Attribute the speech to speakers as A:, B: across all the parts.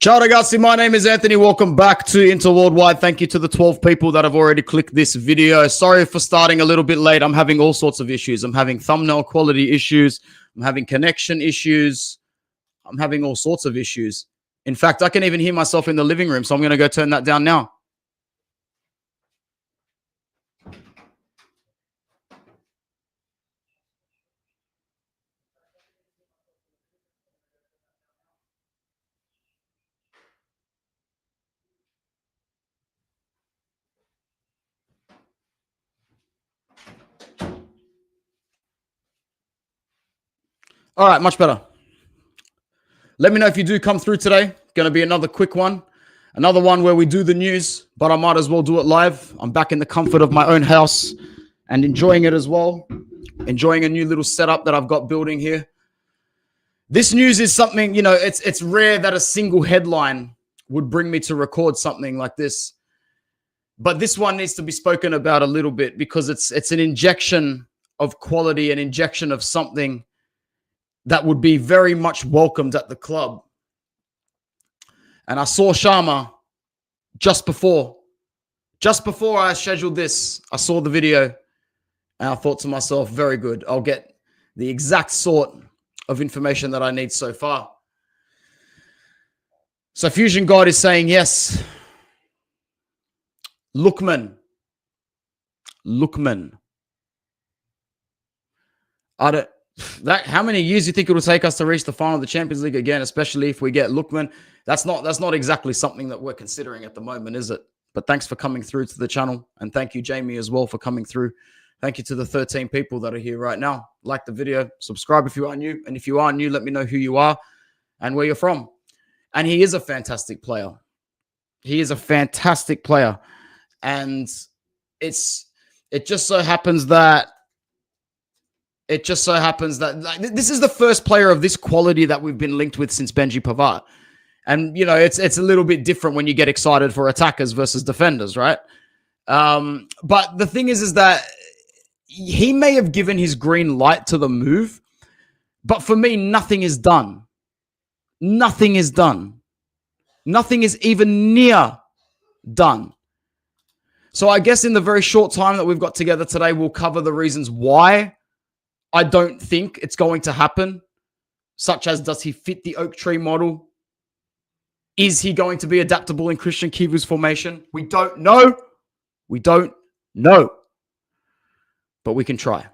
A: Ciao ragazzi, my name is Anthony. Welcome back to Inter Worldwide. Thank you to the 12 people that have already clicked this video. Sorry for starting a little bit late. I'm having all sorts of issues. I'm having thumbnail quality issues. I'm having connection issues. I'm having all sorts of issues. In fact, I can even hear myself in the living room, so I'm going to go turn that down now. All right, much better. Let me know if you do come through today. Going to be another quick one. Another one where we do the news, but I might as well do it live. I'm back in the comfort of my own house and enjoying it as well. Enjoying a new little setup that I've got building here. This news is something, you know, it's rare that a single headline would bring me to record something like this. But this one needs to be spoken about a little bit because it's an injection of quality, an injection of something that would be very much welcomed at the club. And I saw Sharma just before I scheduled this. I saw the video and I thought to myself, very good. I'll get the exact sort of information that I need so far. So Fusion God is saying, yes, Lookman. How many years do you think it will take us to reach the final of the Champions League again, especially if we get Lookman? That's not exactly something that we're considering at the moment, is it? But thanks for coming through to the channel. And thank you, Jamie, as well, for coming through. Thank you to the 13 people that are here right now. Like the video, subscribe if you are new. And if you are new, let me know who you are and where you're from. And he is a fantastic player. He is a fantastic player. And it just so happens that like, this is the first player of this quality that we've been linked with since Benji Pavard. And, you know, it's a little bit different when you get excited for attackers versus defenders, right? But the thing is that he may have given his green light to the move, but for me, nothing is done. Nothing is done. Nothing is even near done. So I guess in the very short time that we've got together today, we'll cover the reasons why I don't think it's going to happen, such as, does he fit the oak tree model? Is he going to be adaptable in Christian Kivu's formation? We don't know. We don't know. But we can try.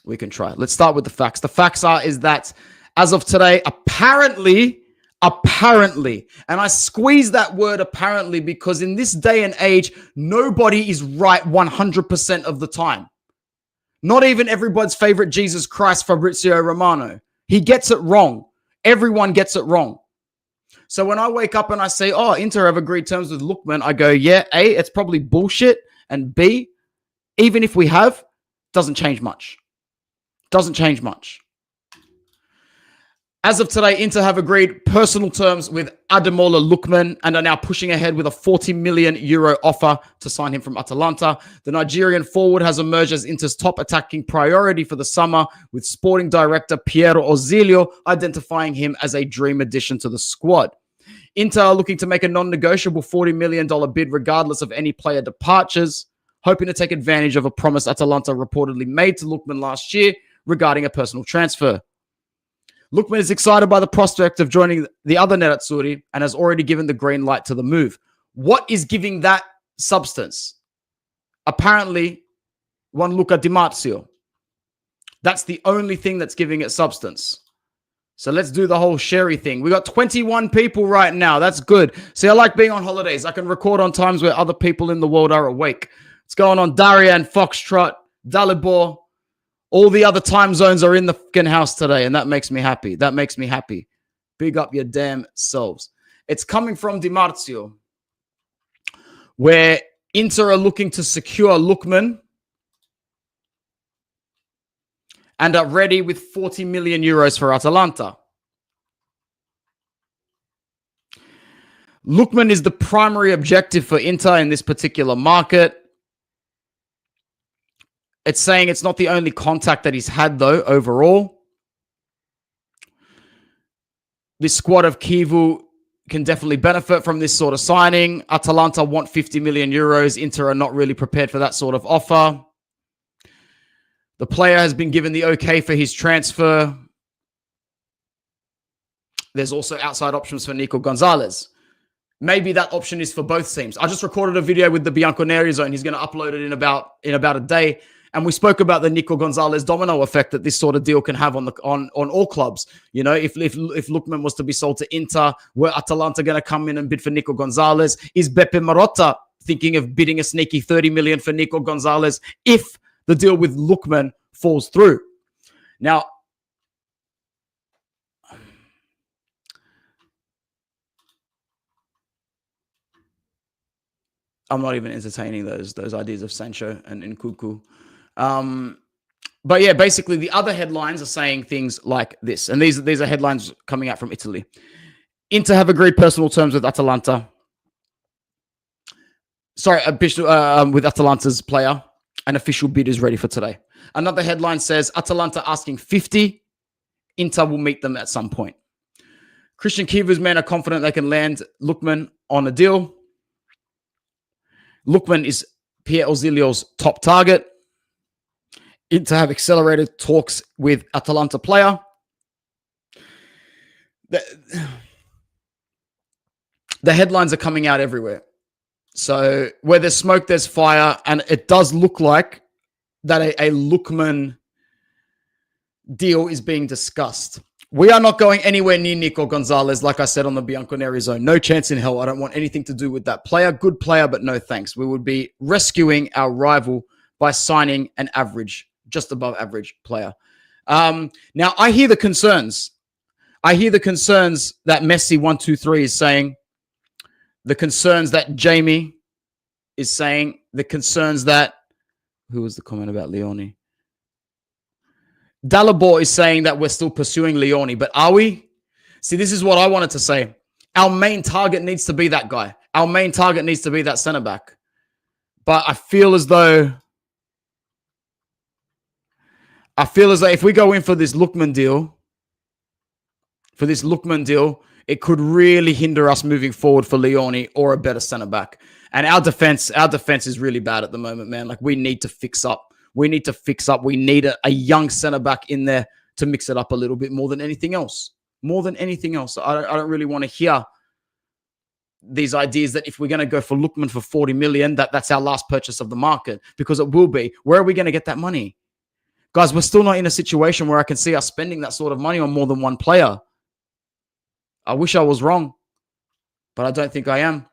A: We can try. Let's start with the facts. The facts is that as of today, apparently, and I squeeze that word apparently because in this day and age, nobody is right 100% of the time. Not even everybody's favorite Jesus Christ, Fabrizio Romano. He gets it wrong. Everyone gets it wrong. So when I wake up and I say, oh, Inter have agreed terms with Lookman, I go, yeah, A, it's probably bullshit. And B, even if we have, doesn't change much. Doesn't change much. As of today, Inter have agreed personal terms with Ademola Lookman and are now pushing ahead with a 40 million euro offer to sign him from Atalanta. The Nigerian forward has emerged as Inter's top attacking priority for the summer, with sporting director Piero Ozilio identifying him as a dream addition to the squad. Inter are looking to make a non-negotiable $40 million bid regardless of any player departures, hoping to take advantage of a promise Atalanta reportedly made to Lookman last year regarding a personal transfer. Lookman is excited by the prospect of joining the other Nerazzurri and has already given the green light to the move. What is giving that substance? Apparently, one Luca Di Marzio. That's the only thing that's giving it substance. So let's do the whole Sherry thing. We got 21 people right now. That's good. See, I like being on holidays. I can record on times where other people in the world are awake. What's going on? Darian, Foxtrot, Dalibor. All the other time zones are in the fucking house today, and that makes me happy. That makes me happy. Big up your damn selves. It's coming from Di Marzio, where Inter are looking to secure Lookman and are ready with 40 million euros for Atalanta. Lookman is the primary objective for Inter in this particular market. It's saying it's not the only contact that he's had, though, overall. This squad of Kivu can definitely benefit from this sort of signing. Atalanta want 50 million euros. Inter are not really prepared for that sort of offer. The player has been given the okay for his transfer. There's also outside options for Nico Gonzalez. Maybe that option is for both teams. I just recorded a video with the Bianconeri Zone. He's going to upload it in about a day. And we spoke about the Nico Gonzalez domino effect that this sort of deal can have on all clubs. You know, if Lookman was to be sold to Inter, were Atalanta going to come in and bid for Nico Gonzalez? Is Beppe Marotta thinking of bidding a sneaky 30 million for Nico Gonzalez if the deal with Lookman falls through? Now, I'm not even entertaining those ideas of Sancho and Nkunku. But yeah, basically the other headlines are saying things like this. And these are headlines coming out from Italy. Inter have agreed personal terms with Atalanta. Sorry, with Atalanta's player. An official bid is ready for today. Another headline says Atalanta asking 50. Inter will meet them at some point. Christian Kiva's men are confident they can land Lookman on a deal. Lookman is Pierre Ausilio's top target. Inter have accelerated talks with Atalanta player. The headlines are coming out everywhere. So where there's smoke, there's fire. And it does look like that a Lookman deal is being discussed. We are not going anywhere near Nico Gonzalez, like I said on the Bianconeri Zone. No chance in hell. I don't want anything to do with that player. Good player, but no thanks. We would be rescuing our rival by signing an average, just above average player. Now, I hear the concerns. I hear the concerns that Messi123 is saying, the concerns that Jamie is saying, the concerns that, who was the comment about Leone? Dalibor is saying that we're still pursuing Leone, but are we? See, this is what I wanted to say. Our main target needs to be that guy. Our main target needs to be that center back. But I feel as though if we go in for this Lookman deal, it could really hinder us moving forward for Leone or a better center back. And our defense is really bad at the moment, man. Like, we need to fix up. We need to fix up. We need a young center back in there to mix it up a little bit more than anything else. More than anything else. I don't really want to hear these ideas that if we're going to go for Lookman for 40 million, that's our last purchase of the market, because it will be. Where are we going to get that money? Guys, we're still not in a situation where I can see us spending that sort of money on more than one player. I wish I was wrong, but I don't think I am.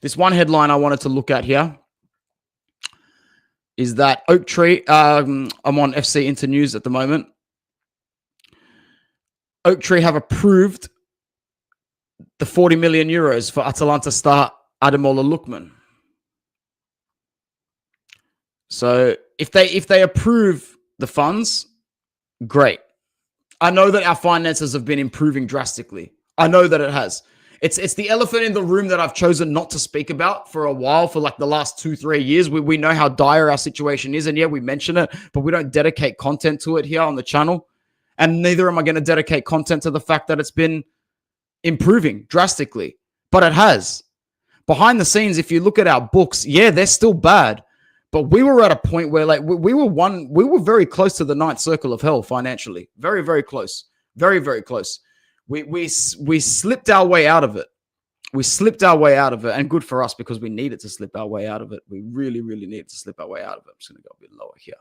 A: This one headline I wanted to look at here is that Oak Tree, I'm on FC Inter News at the moment. Oak Tree have approved the 40 million euros for Atalanta star Ademola Lookman. So if they approve the funds, great. I know that our finances have been improving drastically. I know that it has. It's the elephant in the room that I've chosen not to speak about for a while, for like the last 2-3 years. We know how dire our situation is, and yeah, we mention it, but we don't dedicate content to it here on the channel. And neither am I going to dedicate content to the fact that it's been improving drastically, but it has. Behind the scenes, if you look at our books, yeah, they're still bad, but we were at a point where like we were very close to the ninth circle of hell financially. Very, very close. Very, very close. We slipped our way out of it. We slipped our way out of it, and good for us, because we needed to slip our way out of it. We really, really needed to slip our way out of it. I'm just going to go a bit lower here.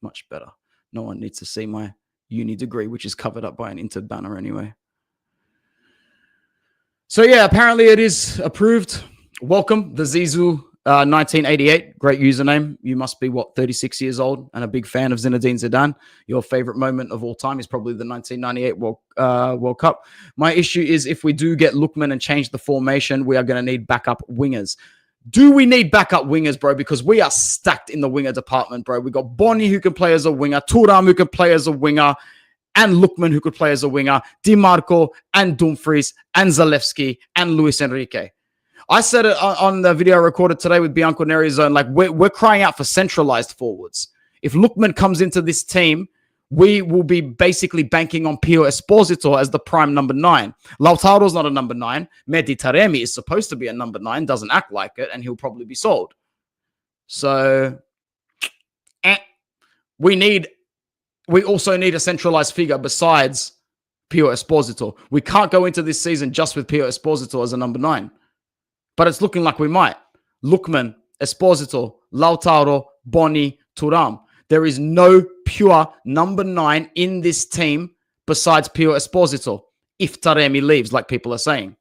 A: Much better. No one needs to see my uni degree, which is covered up by an Inter banner anyway. So yeah, apparently it is approved. Welcome, the Zizou 1988. Great username. You must be, 36 years old and a big fan of Zinedine Zidane. Your favorite moment of all time is probably the 1998 World Cup. My issue is, if we do get Lookman and change the formation, we are going to need backup wingers. Do we need backup wingers, bro? Because we are stacked in the winger department, bro. We got Bonny, who can play as a winger, Thuram, who can play as a winger, and Lookman, who could play as a winger, Di Marco, and Dumfries, and Zalewski, and Luis Enrique. I said it on the video I recorded today with Bianconeri Zone, like we're crying out for centralized forwards. If Lookman comes into this team, we will be basically banking on Pio Esposito as the prime number 9. Lautaro's not a number 9. Mehdi Taremi is supposed to be a number 9, doesn't act like it, and he'll probably be sold. So we also need a centralized figure besides Pio Esposito. We can't go into this season just with Pio Esposito as a number 9. But it's looking like we might. Lookman, Esposito, Lautaro, Boni, Thuram. There is no pure number 9 in this team besides Pio Esposito if Taremi leaves, like people are saying.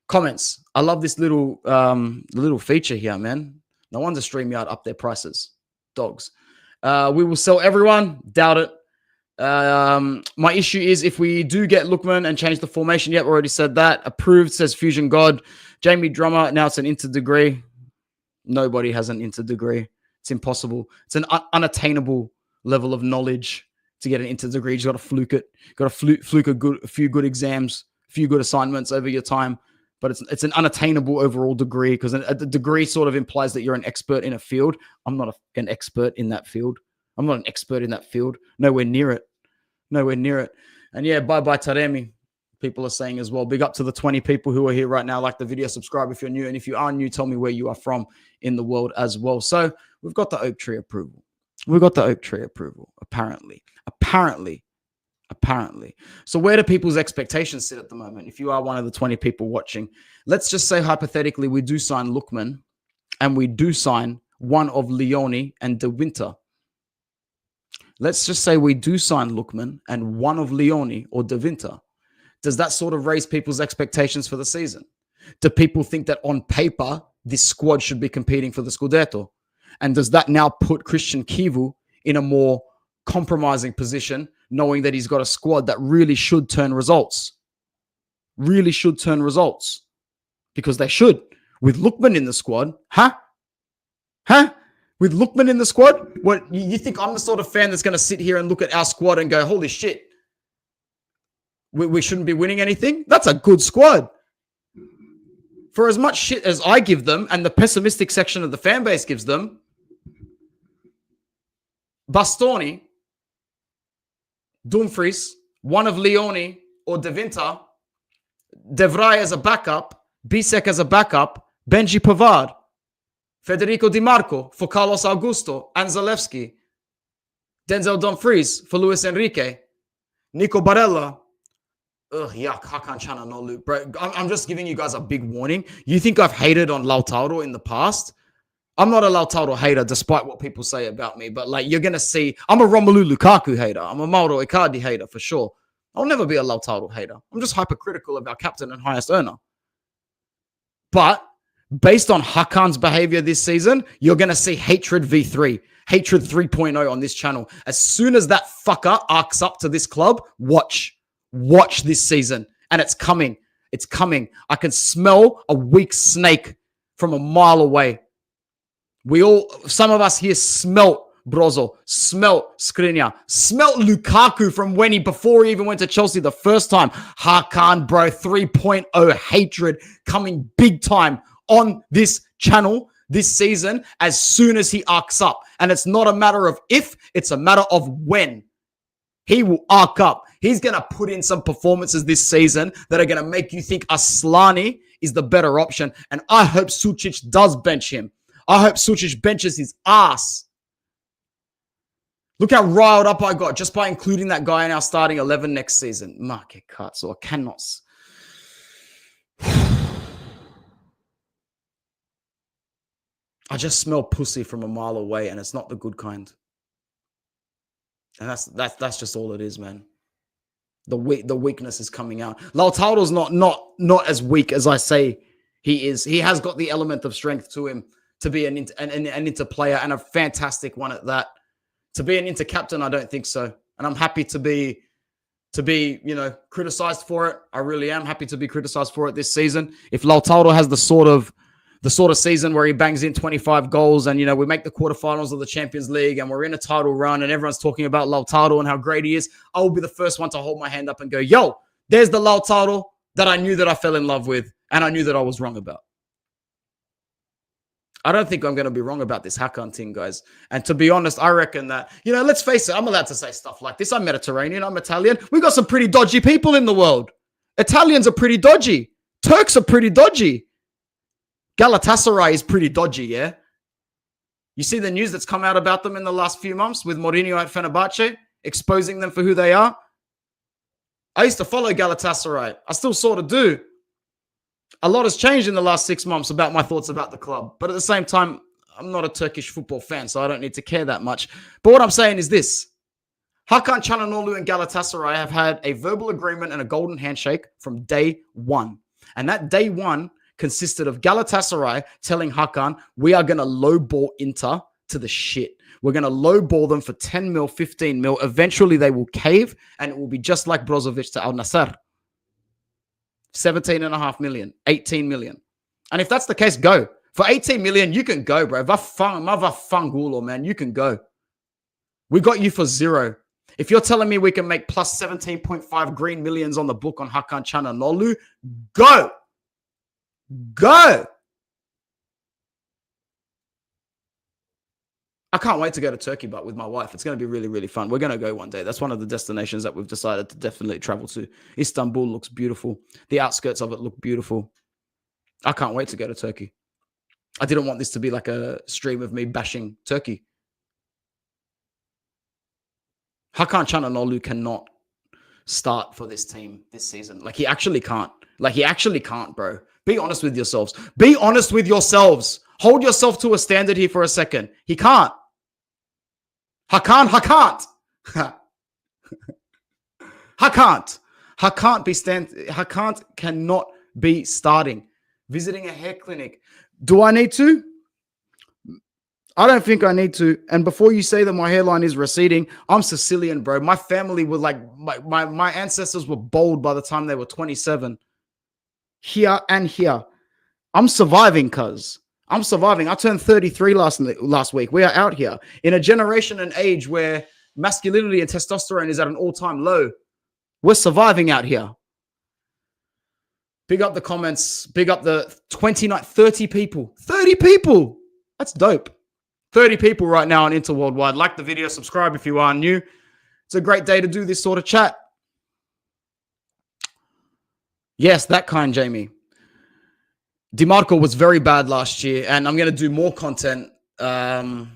A: Comments. I love this little feature here, man. No wonder StreamYard up their prices. Dogs. We will sell everyone. Doubt it. My issue is if we do get Lookman and change the formation. Yep, already said that. Approved, says Fusion God. Jamie Drummer. Now it's an inter degree. Nobody has an inter degree. It's impossible. It's an unattainable level of knowledge to get an inter degree. You just got to fluke it. Got to fluke a few good exams, a few good assignments over your time. But it's an unattainable overall degree because a degree sort of implies that you're an expert in a field. I'm not an expert in that field. I'm not an expert in that field. Nowhere near it. Nowhere near it. And yeah, bye-bye Taremi. People are saying as well. Big up to the 20 people who are here right now. Like the video, subscribe if you're new. And if you are new, tell me where you are from in the world as well. So we've got the oak tree approval. We've got the oak tree approval, apparently. So where do people's expectations sit at the moment? If you are one of the 20 people watching, let's just say hypothetically we do sign Lookman and we do sign one of Leone and De Winter. Let's just say we do sign Lookman and one of Leone or De Winter. Does that sort of raise people's expectations for the season? Do people think that on paper, this squad should be competing for the Scudetto? And does that now put Christian Kivu in a more compromising position, knowing that he's got a squad that really should turn results? Really should turn results. Because they should. With Lookman in the squad, With Lookman in the squad? What, you think I'm the sort of fan that's going to sit here and look at our squad and go, holy shit, we shouldn't be winning anything? That's a good squad. For as much shit as I give them and the pessimistic section of the fan base gives them, Bastoni, Dumfries, one of Leone or De Winter, De Vrij as a backup, Bisek as a backup, Benji Pavard, Federico Di Marco for Carlos Augusto and Zalewski, Denzel Dumfries for Luis Enrique, Nico Barella. Ugh, yuck, Hakan Chana, no loop, bro. I'm just giving you guys a big warning. You think I've hated on Lautaro in the past? I'm not a Lautaro hater, despite what people say about me. But like, you're going to see, I'm a Romelu Lukaku hater. I'm a Mauro Icardi hater for sure. I'll never be a Lautaro hater. I'm just hypercritical of our captain and highest earner. But based on Hakan's behavior this season, you're going to see hatred v3, hatred 3.0 on this channel. As soon as that fucker arcs up to this club, watch this season. And it's coming. It's coming. I can smell a weak snake from a mile away. Some of us here smelt Brozo, smelt Skriniar, smelt Lukaku from before he even went to Chelsea the first time. Hakan, bro, 3.0 hatred coming big time on this channel this season as soon as he arcs up. And it's not a matter of if, it's a matter of when. He will arc up. He's going to put in some performances this season that are going to make you think Aslani is the better option. And I hope Sucic does bench him. I hope Sucic benches his ass. Look how riled up I got just by including that guy in our starting 11 next season. Market cut, so I cannot. I just smell pussy from a mile away, and it's not the good kind. And that's just all it is, man. The weakness is coming out. Lautaro's not as weak as I say he is. He has got the element of strength to him to be an inter player, and a fantastic one at that. To be an inter captain, I don't think so. And I'm happy to be criticized for it. I really am happy to be criticized for it this season. If Lautaro has the sort of season where he bangs in 25 goals and, we make the quarterfinals of the Champions League and we're in a title run and everyone's talking about Lautaro and how great he is, I will be the first one to hold my hand up and go, yo, there's the Lautaro that I knew that I fell in love with and I knew that I was wrong about. I don't think I'm going to be wrong about this Hakan thing, guys. And to be honest, I reckon that, let's face it, I'm allowed to say stuff like this. I'm Mediterranean, I'm Italian. We got some pretty dodgy people in the world. Italians are pretty dodgy. Turks are pretty dodgy. Galatasaray is pretty dodgy, yeah? You see the news that's come out about them in the last few months with Mourinho at Fenerbahce, exposing them for who they are? I used to follow Galatasaray. I still sort of do. A lot has changed in the last 6 months about my thoughts about the club. But at the same time, I'm not a Turkish football fan, so I don't need to care that much. But what I'm saying is this. Hakan Çalhanoğlu and Galatasaray have had a verbal agreement and a golden handshake from day one. And that day one consisted of Galatasaray telling Hakan, we are going to lowball Inter to the shit. We're going to lowball them for 10 mil, 15 mil. Eventually, they will cave, and it will be just like Brozovic to Al Nassr. 17.5 million, 18 million. And if that's the case, go. For 18 million, you can go, bro. Fangulo, man, you can go. We got you for zero. If you're telling me we can make plus 17.5 green millions on the book on Hakan Çalhanoğlu, go. Go. I can't wait to go to Turkey, but with my wife. It's going to be really, really fun. We're going to go one day. That's one of the destinations that we've decided to definitely travel to. Istanbul looks beautiful. The outskirts of it look beautiful. I can't wait to go to Turkey. I didn't want this to be like a stream of me bashing Turkey. Hakan Çalhanoğlu cannot start for this team this season. Like, he actually can't. Like, he actually can't, bro. Be honest with yourselves. Be honest with yourselves. Hold yourself to a standard here for a second. He can't. Hakan cannot be starting. Visiting a hair clinic. Do I need to? I don't think I need to. And before you say that my hairline is receding, I'm Sicilian, bro. My family were like, my ancestors were bald by the time they were 27. Here and here. I'm surviving, cuz. I'm surviving. I turned 33 last week. We are out here in a generation and age where masculinity and testosterone is at an all-time low. We're surviving out here. Big up the comments. Big up the 30 people. 30 people. That's dope. 30 people right now on Inter Worldwide. Like the video. Subscribe if you are new. It's a great day to do this sort of chat. Yes, that kind, Jamie. DiMarco was very bad last year, and I'm going to do more content about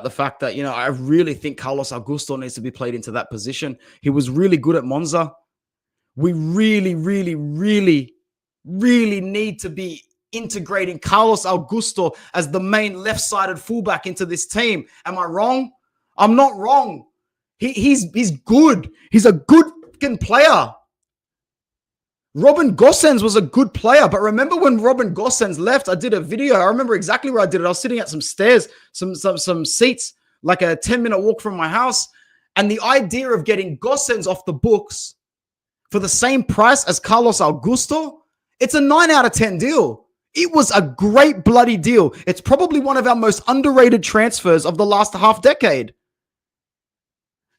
A: the fact that, I really think Carlos Augusto needs to be played into that position. He was really good at Monza. We really, really, really, really need to be integrating Carlos Augusto as the main left-sided fullback into this team. Am I wrong? I'm not wrong. He's good. He's a good fucking player. Robin Gosens was a good player, but remember when Robin Gosens left, I did a video. I remember exactly where I did it. I was sitting at some stairs, some seats, like a 10-minute walk from my house. And the idea of getting Gosens off the books for the same price as Carlos Augusto, it's a 9 out of 10 deal. It was a great bloody deal. It's probably one of our most underrated transfers of the last half decade.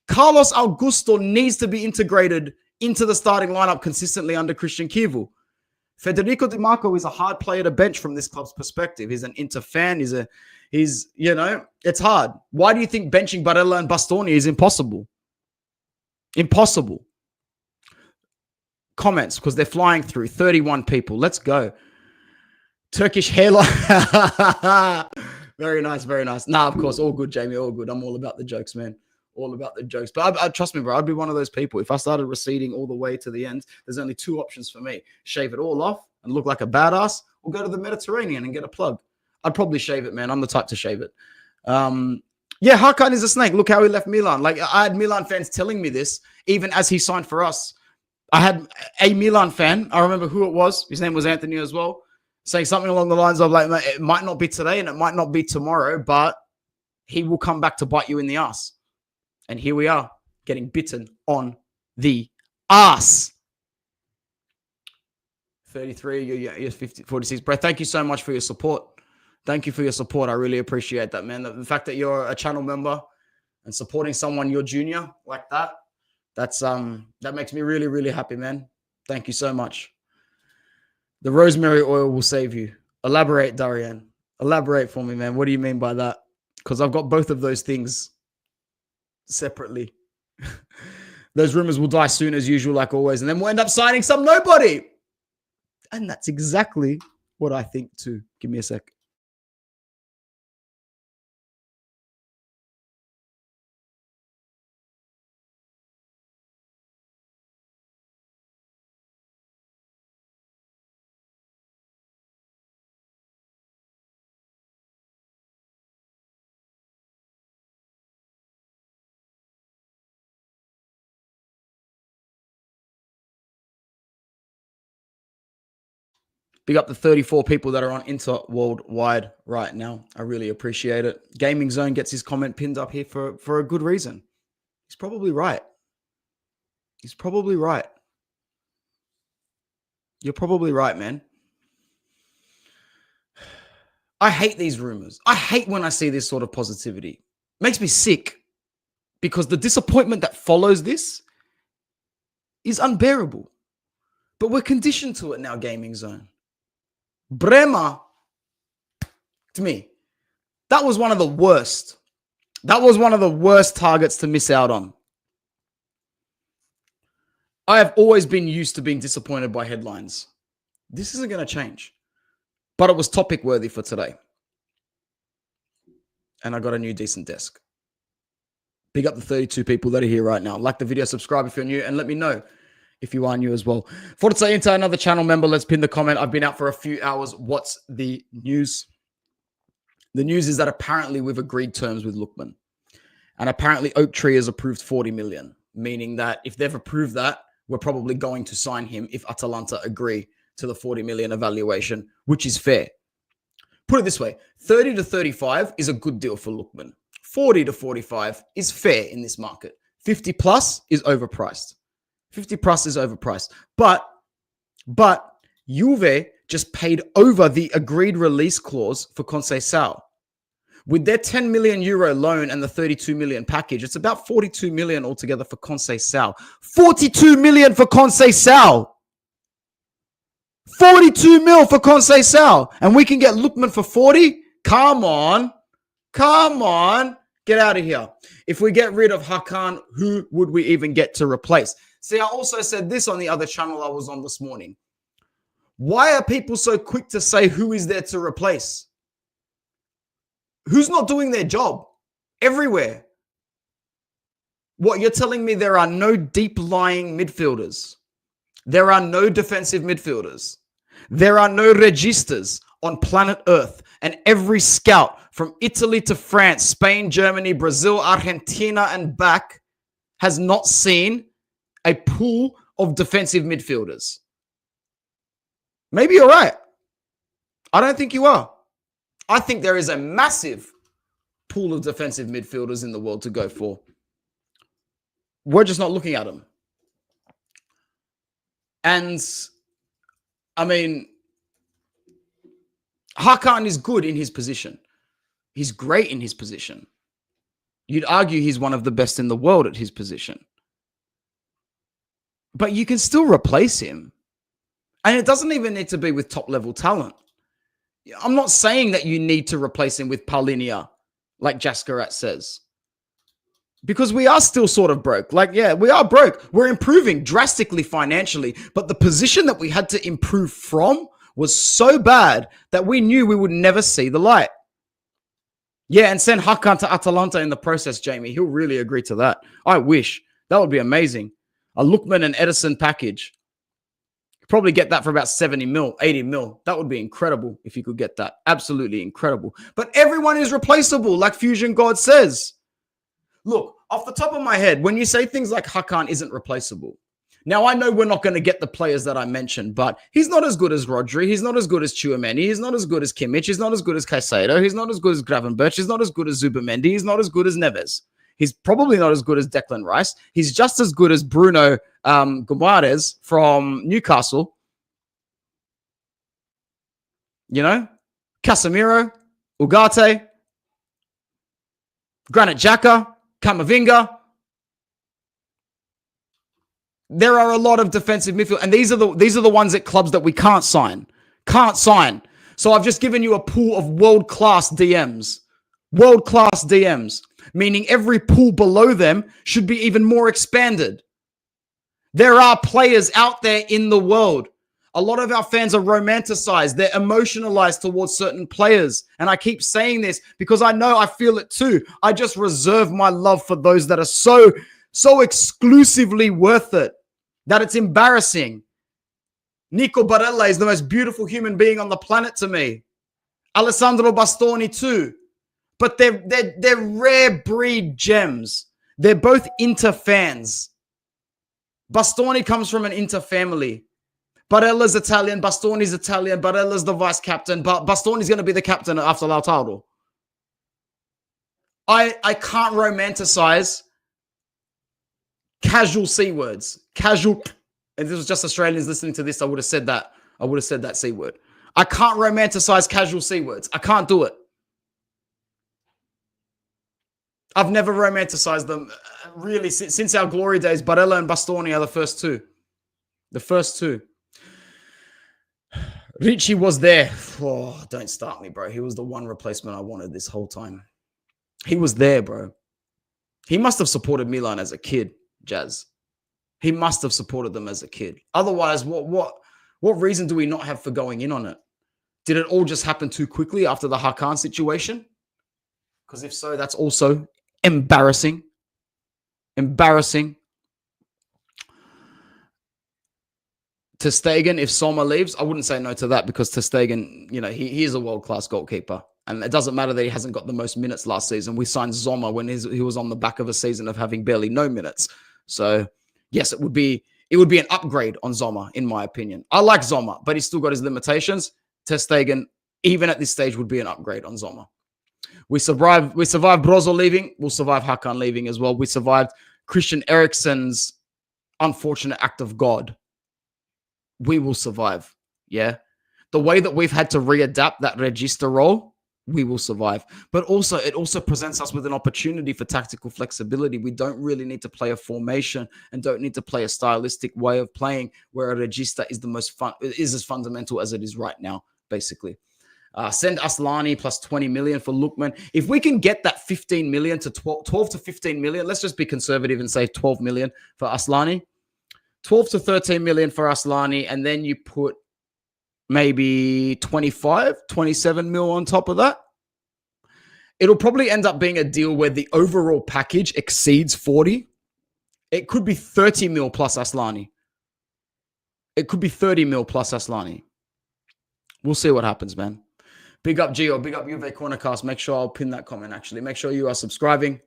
A: Carlos Augusto needs to be integrated into the starting lineup consistently under Christian Kivu. Federico Di Marco is a hard player to bench from this club's perspective. He's an Inter fan. It's hard. Why do you think benching Barella and Bastoni is impossible? Impossible. Comments, because they're flying through. 31 people. Let's go. Turkish hairline. Very nice, very nice. Nah, of course, all good, Jamie, all good. I'm all about the jokes, man. All about the jokes. But I trust me, bro, I'd be one of those people. If I started receding all the way to the end, there's only two options for me. Shave it all off and look like a badass, or go to the Mediterranean and get a plug. I'd probably shave it, man. I'm the type to shave it. Yeah, Hakan is a snake. Look how he left Milan. Like, I had Milan fans telling me this, even as he signed for us. I had a Milan fan, I remember who it was. His name was Anthony as well, saying something along the lines of, like, it might not be today and it might not be tomorrow, but he will come back to bite you in the ass. And here we are, getting bitten on the ass. 33, you're 50, 46. Bro, thank you so much for your support. Thank you for your support. I really appreciate that, man. The fact that you're a channel member and supporting someone you're junior like that, that makes me really, really happy, man. Thank you so much. The rosemary oil will save you. Elaborate, Darian. Elaborate for me, man. What do you mean by that? Because I've got both of those things separately. Those rumors will die soon as usual, like always, and then we'll end up signing some nobody. And that's exactly what I think too. Give me a sec. Big up the 34 people that are on Inter worldwide right now. I really appreciate it. Gaming Zone gets his comment pinned up here for a good reason. He's probably right. He's probably right. You're probably right, man. I hate these rumors. I hate when I see this sort of positivity. It makes me sick because the disappointment that follows this is unbearable. But we're conditioned to it now, Gaming Zone. Bremer, to me, that was one of the worst. That was one of the worst targets to miss out on. I have always been used to being disappointed by headlines. This isn't going to change. But it was topic worthy for today. And I got a new decent desk. Big up the 32 people that are here right now. Like the video, subscribe if you're new, and let me know if you are new as well. Forza Inter, another channel member. Let's pin the comment. I've been out for a few hours. What's the news? The news is that apparently we've agreed terms with Lookman. And apparently Oak Tree has approved 40 million, meaning that if they've approved that, we're probably going to sign him if Atalanta agree to the 40 million evaluation, which is fair. Put it this way, 30 to 35 is a good deal for Lookman. 40 to 45 is fair in this market. 50 plus is overpriced. 50 plus is overpriced. But Juve just paid over the agreed release clause for Conceição. With their 10 million euro loan and the 32 million package, it's about 42 million altogether for Conceição. 42 million for Conceição. 42 mil for Conceição. And we can get Lookman for 40? Come on. Come on. Get out of here. If we get rid of Hakan, who would we even get to replace? See, I also said this on the other channel I was on this morning. Why are people so quick to say who is there to replace? Who's not doing their job? Everywhere. What, you're telling me there are no deep-lying midfielders? There are no defensive midfielders? There are no registas on planet Earth, and every scout from Italy to France, Spain, Germany, Brazil, Argentina, and back has not seen a pool of defensive midfielders. Maybe you're right. I don't think you are. I think there is a massive pool of defensive midfielders in the world to go for. We're just not looking at them. And, I mean, Hakan is good in his position. He's great in his position. You'd argue he's one of the best in the world at his position. But you can still replace him. And it doesn't even need to be with top-level talent. I'm not saying that you need to replace him with Paulinia, like Jaskarat says. Because we are still sort of broke. Like, yeah, we are broke. We're improving drastically financially. But the position that we had to improve from was so bad that we knew we would never see the light. Yeah, and send Hakan to Atalanta in the process, Jamie. He'll really agree to that. I wish. That would be amazing. A Lookman and Edison package. Probably get that for about 70 mil, 80 mil. That would be incredible if you could get that. Absolutely incredible. But everyone is replaceable, like Fusion God says. Look, off the top of my head, when you say things like Hakan isn't replaceable, now I know we're not going to get the players that I mentioned, but he's not as good as Rodri. He's not as good as Tchouameni. He's not as good as Kimmich. He's not as good as Caicedo. He's not as good as Gravenberch. He's not as good as Zubamendi. He's not as good as Neves. He's probably not as good as Declan Rice. He's just as good as Bruno Guimaraes from Newcastle. You know? Casemiro, Ugarte, Granit Xhaka, Camavinga. There are a lot of defensive midfield, and these are the ones at clubs that we can't sign. Can't sign. So I've just given you a pool of world-class DMs. World-class DMs, meaning every pool below them should be even more expanded. There are players out there in the world. A lot of our fans are romanticized. They're emotionalized towards certain players. And I keep saying this because I know I feel it too. I just reserve my love for those that are so exclusively worth it that it's embarrassing. Nico Barella is the most beautiful human being on the planet to me. Alessandro Bastoni too. But they're rare breed gems. They're both Inter fans. Bastoni comes from an Inter family. Barella's Italian. Bastoni's Italian. Barella's the vice captain. But Bastoni's going to be the captain after Lautaro. I can't romanticize casual C words. Casual. If this was just Australians listening to this, I would have said that. I would have said that C word. I can't romanticize casual C words. I can't do it. I've never romanticized them, really, since our glory days. Barella and Bastoni are the first two. The first two. Ricci was there. Oh, don't start me, bro. He was the one replacement I wanted this whole time. He was there, bro. He must have supported Milan as a kid, Jazz. He must have supported them as a kid. Otherwise, what reason do we not have for going in on it? Did it all just happen too quickly after the Hakan situation? Because if so, that's also embarrassing. Embarrassing. Ter Stegen, if Sommer leaves, I wouldn't say no to that because Ter Stegen, you know, he is a world-class goalkeeper. And it doesn't matter that he hasn't got the most minutes last season. We signed Sommer when he was on the back of a season of having barely no minutes. So, yes, it would be an upgrade on Sommer, in my opinion. I like Sommer, but he's still got his limitations. Ter Stegen, even at this stage, would be an upgrade on Sommer. We survived Brozo leaving. We'll survive Hakan leaving as well. We survived Christian Eriksen's unfortunate act of God. We will survive. Yeah. The way that we've had to readapt that Regista role, we will survive. But also, it also presents us with an opportunity for tactical flexibility. We don't really need to play a formation and don't need to play a stylistic way of playing where a Regista is the most is as fundamental as it is right now, basically. Send Aslani plus 20 million for Lookman. If we can get that 15 million to 12 to 15 million, let's just be conservative and say 12 million for Aslani. 12 to 13 million for Aslani, and then you put maybe 25, 27 mil on top of that. It'll probably end up being a deal where the overall package exceeds 40. It could be 30 mil plus Aslani. It could be 30 mil plus Aslani. We'll see what happens, man. Big up Gio, big up Juve Cornercast. Make sure I'll pin that comment, actually. Make sure you are subscribing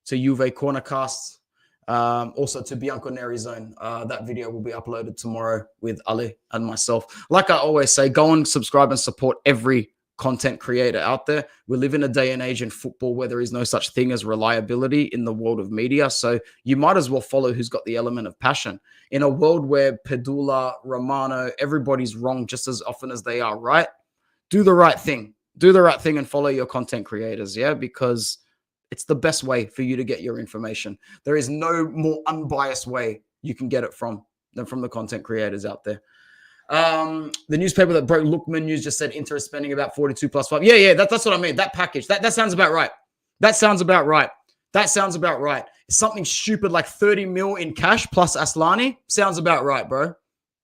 A: to Juve Cornercast. Also to Bianco Neri Zone. That video will be uploaded tomorrow with Ali and myself. Like I always say, go and subscribe and support every content creator out there. We live in a day and age in football where there is no such thing as reliability in the world of media. So you might as well follow who's got the element of passion. In a world where Pedula, Romano, everybody's wrong just as often as they are right, do the right thing. Do the right thing and follow your content creators, yeah? Because it's the best way for you to get your information. There is no more unbiased way you can get it than from the content creators out there. The newspaper that broke Lookman news just said Inter is spending about 42 plus 5. Yeah, that's what I mean. That package. That sounds about right. That sounds about right. That sounds about right. Something stupid like 30 mil in cash plus Aslani sounds about right, bro.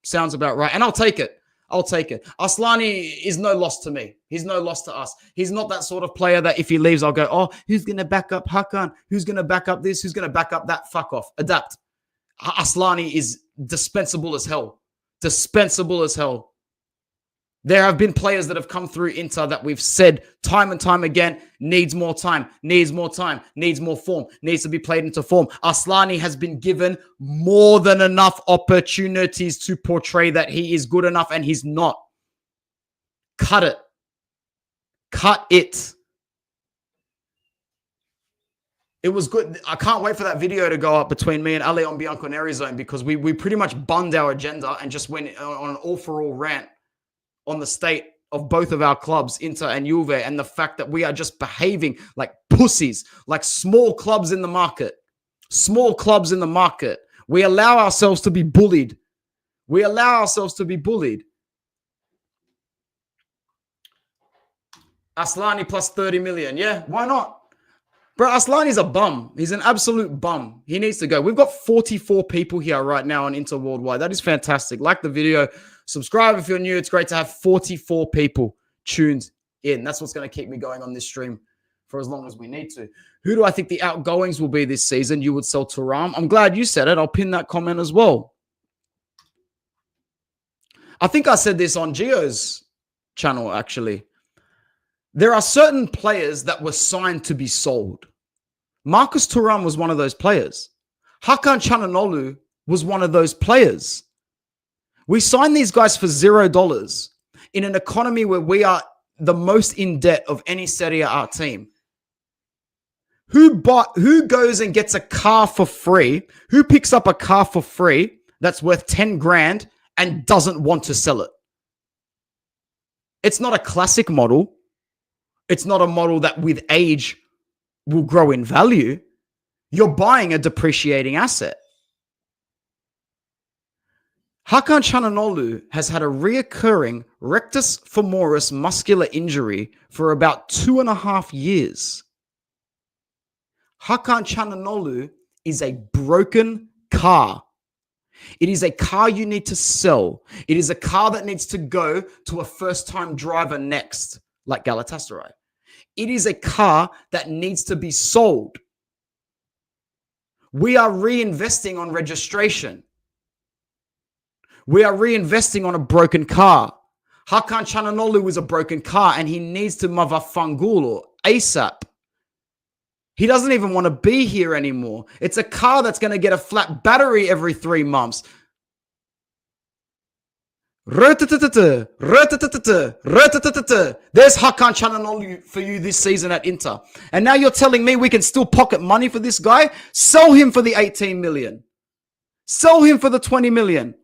A: Sounds about right. And I'll take it. I'll take it. Aslani is no loss to me. He's no loss to us. He's not that sort of player that if he leaves, I'll go, oh, who's going to back up Hakan? Who's going to back up this? Who's going to back up that? Fuck off. Adapt. Aslani is dispensable as hell. Dispensable as hell. There have been players that have come through Inter that we've said time and time again, needs more time, needs more time, needs more form, needs to be played into form. Aslani has been given more than enough opportunities to portray that he is good enough, and he's not. Cut it. Cut it. It was good. I can't wait for that video to go up between me and Ali on Bianco Neri Zone because we pretty much bummed our agenda and just went on an all-for-all rant on the state of both of our clubs, Inter and Juve, and the fact that we are just behaving like pussies, like small clubs in the market. Small clubs in the market. We allow ourselves to be bullied. We allow ourselves to be bullied. Aslani plus 30 million. Yeah, why not? Bro, Aslani's a bum. He's an absolute bum. He needs to go. We've got 44 people here right now on Inter Worldwide. That is fantastic. Like the video. Subscribe if you're new. It's great to have 44 people tuned in. That's what's going to keep me going on this stream for as long as we need to. Who do I think the outgoings will be this season? You would sell Thuram. I'm glad you said it. I'll pin that comment as well. I think I said this on Gio's channel, actually. There are certain players that were signed to be sold. Marcus Thuram was one of those players. Hakan Çalhanoğlu was one of those players. We signed these guys for $0 in an economy where we are the most in debt of any Serie A team. Who goes and gets a car for free? Who picks up a car for free that's worth 10 grand and doesn't want to sell it? It's not a classic model. It's not a model that with age will grow in value. You're buying a depreciating asset. Hakan Çalhanoğlu has had a reoccurring rectus femoris muscular injury for about 2.5 years. Hakan Çalhanoğlu is a broken car. It is a car you need to sell. It is a car that needs to go to a first-time driver next, like Galatasaray. It is a car that needs to be sold. We are reinvesting on registration. We are reinvesting on a broken car. Hakan Çalhanoğlu is a broken car and he needs to mavafangul or ASAP. He doesn't even want to be here anymore. It's a car that's going to get a flat battery every 3 months. There's Hakan Çalhanoğlu for you this season at Inter. And now you're telling me we can still pocket money for this guy? Sell him for the 18 million. Sell him for the 20 million.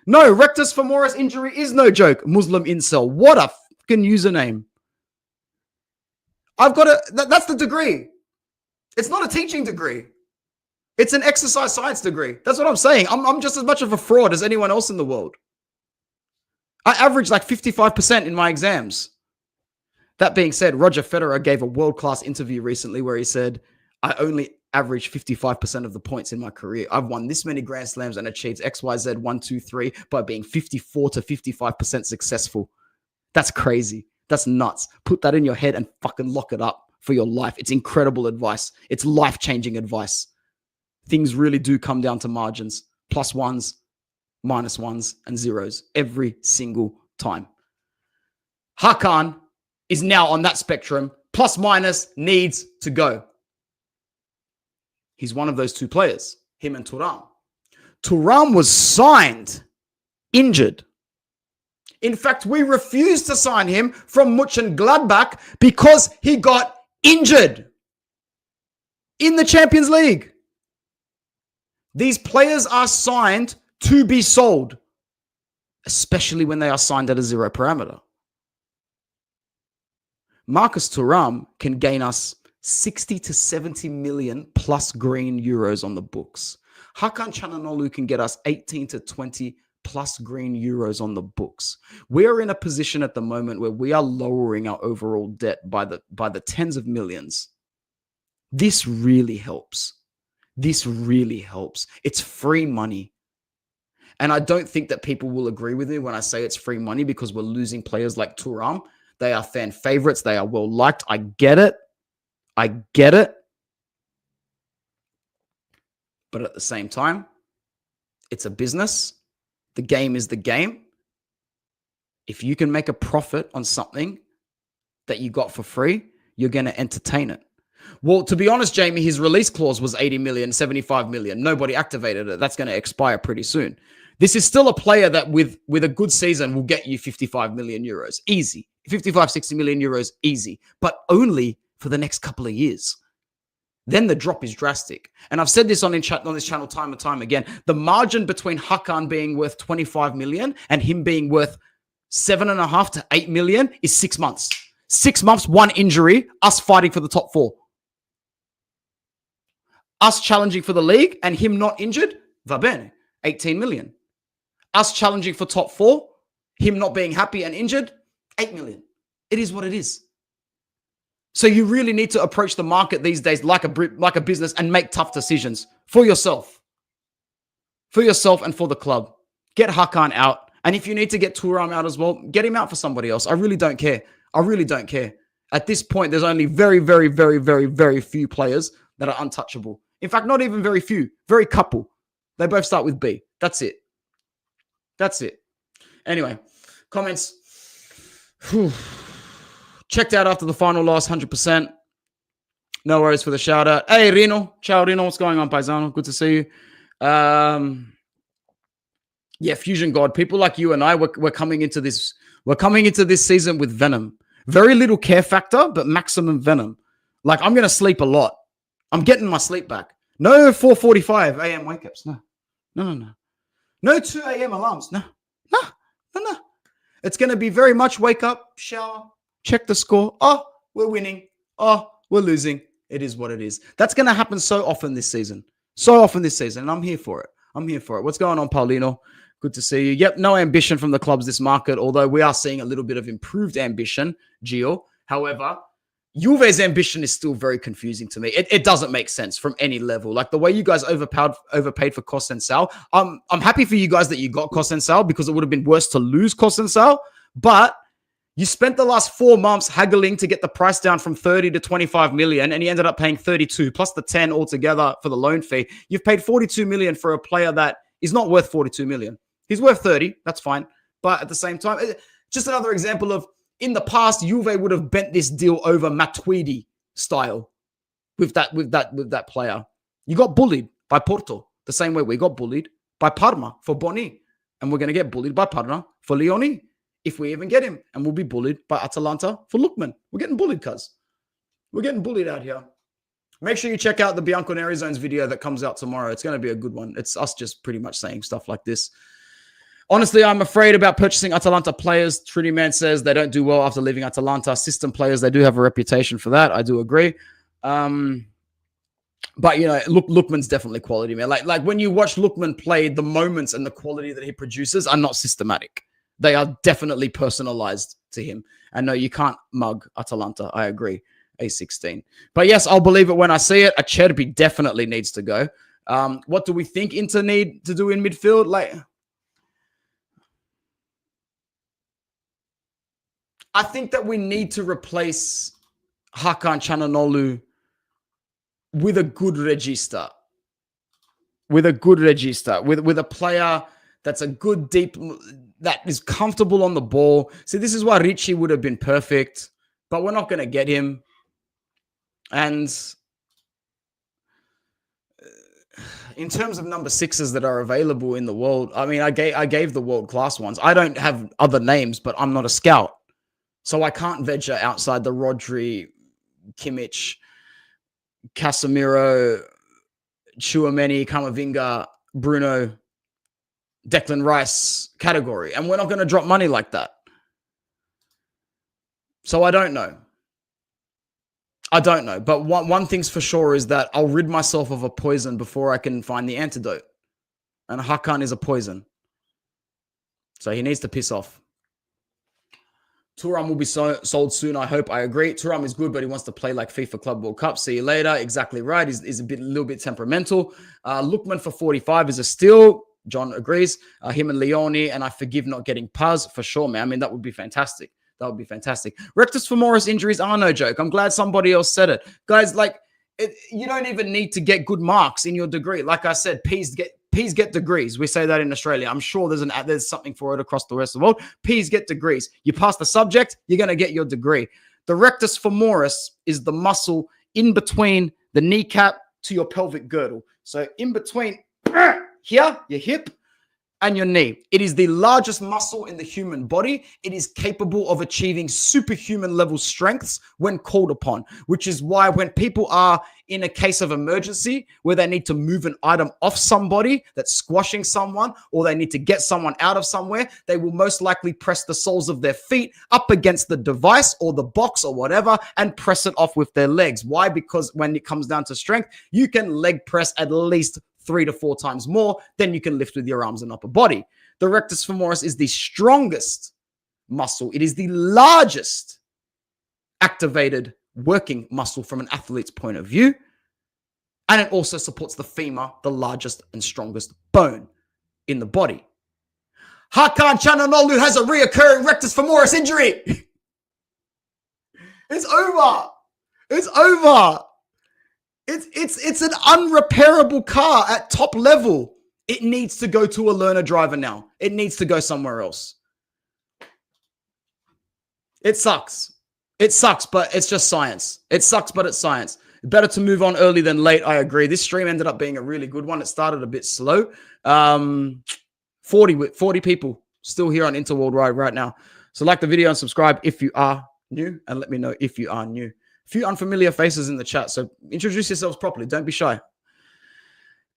A: No, rectus femoris injury is no joke. Muslim incel. What a fucking username. That's the degree. It's not a teaching degree. It's an exercise science degree. That's what I'm saying. I'm just as much of a fraud as anyone else in the world. I average like 55% in my exams. That being said, Roger Federer gave a world-class interview recently where he said, I only average 55% of the points in my career. I've won this many Grand Slams and achieved XYZ 1, 2, 3 by being 54 to 55% successful. That's crazy. That's nuts. Put that in your head and fucking lock it up for your life. It's incredible advice. It's life-changing advice. Things really do come down to margins. Plus ones, minus ones, and zeros every single time. Hakan is now on that spectrum. Plus minus needs to go. He's one of those two players, him and Thuram. Thuram was signed injured. In fact, we refused to sign him from Mönchengladbach because he got injured in the Champions League. These players are signed to be sold, especially when they are signed at a zero parameter. Marcus Thuram can gain us 60 to 70 million plus green euros on the books. Hakan Çalhanoğlu can get us 18 to 20 plus green euros on the books. We are in a position at the moment where we are lowering our overall debt by the tens of millions. This really helps. This really helps. It's free money. And I don't think that people will agree with me when I say it's free money because we're losing players like Thuram. They are fan favorites. They are well liked. I get it. I get it. But at the same time, it's a business. The game is the game. If you can make a profit on something that you got for free, you're going to entertain it. Well, to be honest, Jamie, his release clause was 80 million, 75 million. Nobody activated it. That's going to expire pretty soon. This is still a player that with a good season will get you 55 million euros. Easy. 55, 60 million euros, easy. But only for the next couple of years. Then the drop is drastic. And I've said this on this channel time and time again. The margin between Hakan being worth 25 million and him being worth 7.5 to 8 million is 6 months. 6 months, one injury, us fighting for the top 4. Us challenging for the league and him not injured, va bene, 18 million. Us challenging for top 4, him not being happy and injured, 8 million. It is what it is. So you really need to approach the market these days like a business and make tough decisions for yourself and for the club. Get Hakan out. And if you need to get Thuram out as well, get him out for somebody else. I really don't care. I really don't care. At this point, there's only very, very, very, very, very few players that are untouchable. In fact, not even very few, very couple. They both start with B. That's it. That's it. Anyway, comments. Whew. Checked out after the final loss, 100%. No worries for the shout out. Hey, Rino. Ciao, Rino. What's going on, Paisano? Good to see you. Yeah, Fusion God. People like you and I, we're coming into this. We're coming into this season with venom. Very little care factor, but maximum venom. Like, I'm going to sleep a lot. I'm getting my sleep back. No 4:45 a.m. wake-ups. No 2 a.m. alarms. No. It's going to be very much wake up, shower, check the score. Oh, we're winning. Oh, we're losing. It is what it is. That's going to happen so often this season. And I'm here for it. What's going on, Paulino? Good to see you. Yep, no ambition from the clubs this market, although we are seeing a little bit of improved ambition, Gio. However, Juve's ambition is still very confusing to me. It doesn't make sense from any level. Like the way you guys overpaid for Kosensal. I'm happy for you guys that you got Kosensal because it would have been worse to lose Kosensal. But you spent the last 4 months haggling to get the price down from 30 to 25 million, and you ended up paying 32 plus the 10 altogether for the loan fee. You've paid 42 million for a player that is not worth 42 million. He's worth 30. That's fine. But at the same time, just another example of in the past, Juve would have bent this deal over Matuidi style with that player. You got bullied by Porto the same way we got bullied by Parma for Boni. And we're going to get bullied by Parma for Leoni if we even get him. And we'll be bullied by Atalanta for Lookman. We're getting bullied, cuz. We're getting bullied out here. Make sure you check out the Bianconeri Zones video that comes out tomorrow. It's going to be a good one. It's us just pretty much saying stuff like this. Honestly, I'm afraid about purchasing Atalanta players. Trinity Man says they don't do well after leaving Atalanta. System players, they do have a reputation for that. I do agree. But, you know, Lookman's definitely quality, man. Like when you watch Lookman play, the moments and the quality that he produces are not systematic. They are definitely personalized to him. And no, you can't mug Atalanta. I agree. A16. But yes, I'll believe it when I see it. Acerbi definitely needs to go. What do we think Inter need to do in midfield? Like, I think that we need to replace Hakan Çalhanoğlu with a good regista. With a player that's a good deep, that is comfortable on the ball. See, this is why Ricci would have been perfect, but we're not going to get him. And in terms of number 6s that are available in the world, I mean, I gave the world-class ones. I don't have other names, but I'm not a scout. So I can't venture outside the Rodri, Kimmich, Casemiro, Tchouameni, Camavinga, Bruno, Declan Rice category. And we're not going to drop money like that. So I don't know. But one thing's for sure is that I'll rid myself of a poison before I can find the antidote. And Hakan is a poison. So he needs to piss off. Thuram will be sold soon, I hope. I agree. Thuram is good, but he wants to play like FIFA Club World Cup. See you later. Exactly right. He's a little bit temperamental. Lookman for 45 is a steal. John agrees. Him and Leone, and I forgive not getting Paz for sure, man. I mean, that would be fantastic. Rectus femoris injuries are no joke. I'm glad somebody else said it. Guys, like, you don't even need to get good marks in your degree. Like I said, P's get degrees. We say that in Australia. I'm sure there's something for it across the rest of the world. P's get degrees. You pass the subject, you're going to get your degree. The rectus femoris is the muscle in between the kneecap to your pelvic girdle. So in between here, your hip, and your knee. It is the largest muscle in the human body. It is capable of achieving superhuman level strengths when called upon, which is why when people are in a case of emergency where they need to move an item off somebody that's squashing someone, or they need to get someone out of somewhere, they will most likely press the soles of their feet up against the device or the box or whatever and press it off with their legs. Why? Because when it comes down to strength, you can leg press at least 3 to 4 times more than you can lift with your arms and upper body. The rectus femoris is the strongest muscle. It is the largest activated working muscle from an athlete's point of view. And it also supports the femur, the largest and strongest bone in the body. Hakan Çalhanoğlu has a reoccurring rectus femoris injury. It's over. It's over. It's an unrepairable car at top level. It needs to go to a learner driver now. It needs to go somewhere else. It sucks. It sucks, but it's just science. It sucks, but it's science. Better to move on early than late. I agree. This stream ended up being a really good one. It started a bit slow. 40 people still here on Interworld right now. So like the video and subscribe if you are new, and let me know if you are new. A few unfamiliar faces in the chat, so introduce yourselves properly. Don't be shy.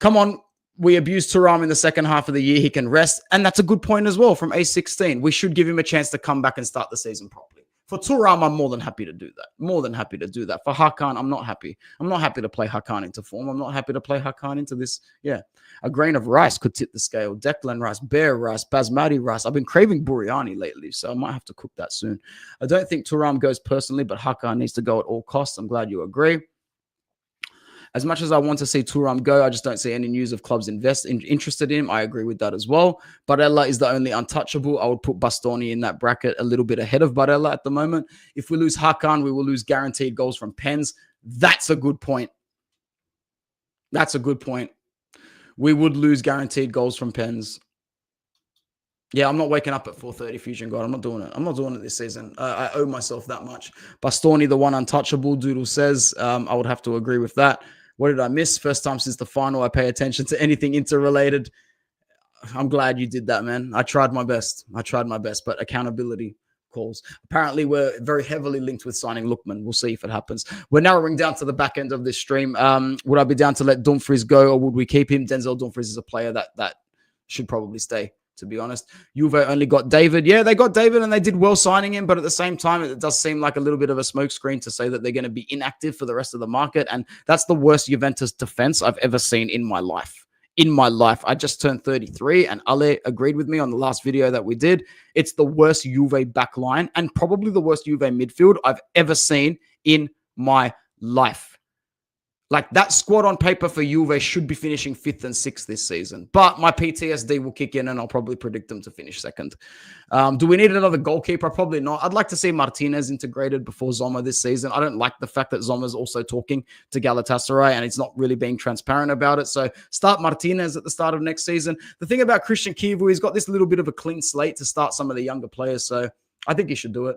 A: Come on. We abused Thuram in the second half of the year. He can rest, and that's a good point as well from A16. We should give him a chance to come back and start the season properly. For Thuram, I'm more than happy to do that. More than happy to do that. For Hakan, I'm not happy. I'm not happy to play Hakan into form. I'm not happy to play Hakan into this. Yeah. A grain of rice could tip the scale. Declan rice, bear rice, basmati rice. I've been craving biryani lately, so I might have to cook that soon. I don't think Thuram goes personally, but Hakan needs to go at all costs. I'm glad you agree. As much as I want to see Thuram go, I just don't see any news of clubs interested in him. I agree with that as well. Barella is the only untouchable. I would put Bastoni in that bracket a little bit ahead of Barella at the moment. If we lose Hakan, we will lose guaranteed goals from pens. That's a good point. That's a good point. We would lose guaranteed goals from pens. Yeah, I'm not waking up at 4:30 Fusion God. I'm not doing it. I'm not doing it this season. I owe myself that much. Bastoni, the one untouchable, Doodle says. I would have to agree with that. What did I miss? First time since the final I pay attention to anything interrelated. I'm glad you did that, man. I tried my best. But accountability calls. Apparently, we're very heavily linked with signing Lookman. We'll see if it happens. We're narrowing down to the back end of this stream. Would I be down to let Dumfries go, or would we keep him? Denzel Dumfries is a player that should probably stay, to be honest. Juve only got David. Yeah, they got David and they did well signing him, but at the same time, it does seem like a little bit of a smokescreen to say that they're going to be inactive for the rest of the market, and that's the worst Juventus defense I've ever seen in my life. I just turned 33, and Ale agreed with me on the last video that we did. It's the worst Juve backline and probably the worst Juve midfield I've ever seen in my life. Like, that squad on paper for Juve should be finishing 5th and 6th this season. But my PTSD will kick in and I'll probably predict them to finish 2nd. Do we need another goalkeeper? Probably not. I'd like to see Martinez integrated before Zoma this season. I don't like the fact that Zoma's also talking to Galatasaray and it's not really being transparent about it. So start Martinez at the start of next season. The thing about Christian Kivu, he's got this little bit of a clean slate to start some of the younger players. So I think he should do it.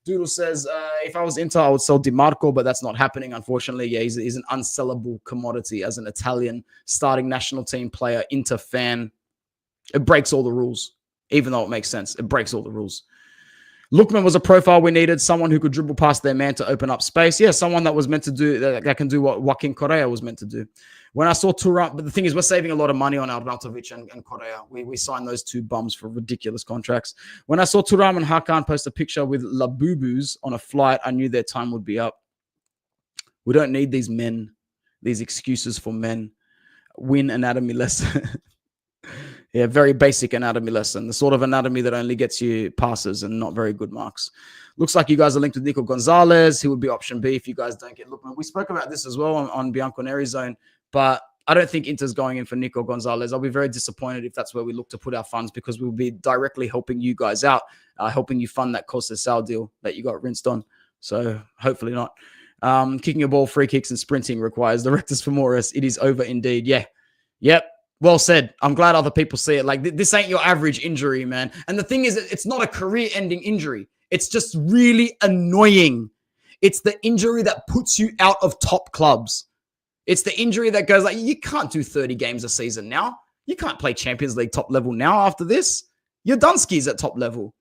A: Doodle says, if I was Inter, I would sell DiMarco, but that's not happening, unfortunately. Yeah, he's an unsellable commodity as an Italian starting national team player, Inter fan. It breaks all the rules, even though it makes sense. It breaks all the rules. Lookman was a profile we needed, someone who could dribble past their man to open up space. Yeah, someone that was meant to do, that can do what Joaquin Correa was meant to do. When I saw Thuram, but the thing is, we're saving a lot of money on Arnautovic and Correa. We signed those two bums for ridiculous contracts. When I saw Thuram and Hakan post a picture with Labubus on a flight, I knew their time would be up. We don't need these men, these excuses for men. Win anatomy lesson. Yeah, very basic anatomy lesson. The sort of anatomy that only gets you passes and not very good marks. Looks like you guys are linked with Nico Gonzalez. He would be option B if you guys don't get Lookman. We spoke about this as well on Bianconeri Zone, but I don't think Inter's going in for Nico Gonzalez. I'll be very disappointed if that's where we look to put our funds, because we'll be directly helping you guys out, helping you fund that Costa Sal deal that you got rinsed on. So hopefully not. Kicking a ball, free kicks, and sprinting requires the rectus femoris. It is over indeed. Yeah. Yep. Well said. I'm glad other people see it. Like, this ain't your average injury, man. And the thing is, it's not a career-ending injury. It's just really annoying. It's the injury that puts you out of top clubs. It's the injury that goes like, you can't do 30 games a season now. You can't play Champions League top level now after this. You're done skis at top level.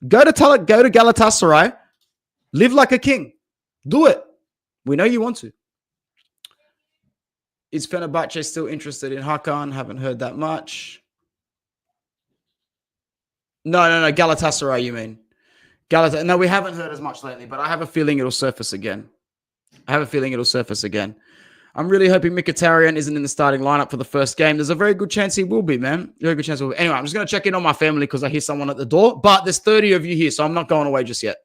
A: Go to Galatasaray. Live like a king. Do it. We know you want to. Is Fenerbahce still interested in Hakan? Haven't heard that much. No. Galatasaray, you mean? No, we haven't heard as much lately, but I have a feeling it'll surface again. I'm really hoping Mkhitaryan isn't in the starting lineup for the first game. There's a very good chance he will be, man. Very good chance he will be. Anyway, I'm just going to check in on my family because I hear someone at the door. But there's 30 of you here, so I'm not going away just yet.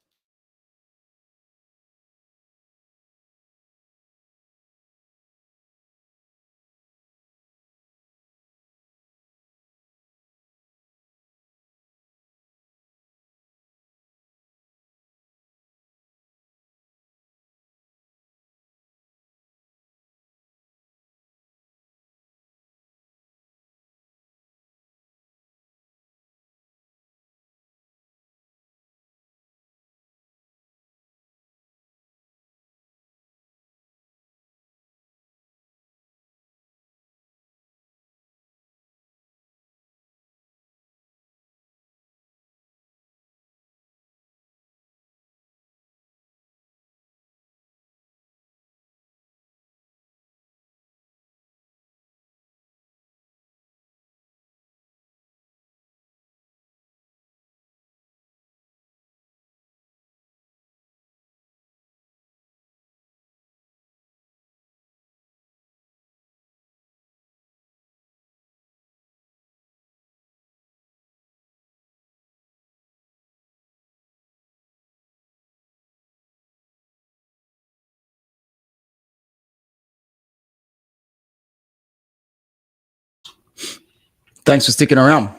A: Thanks for sticking around.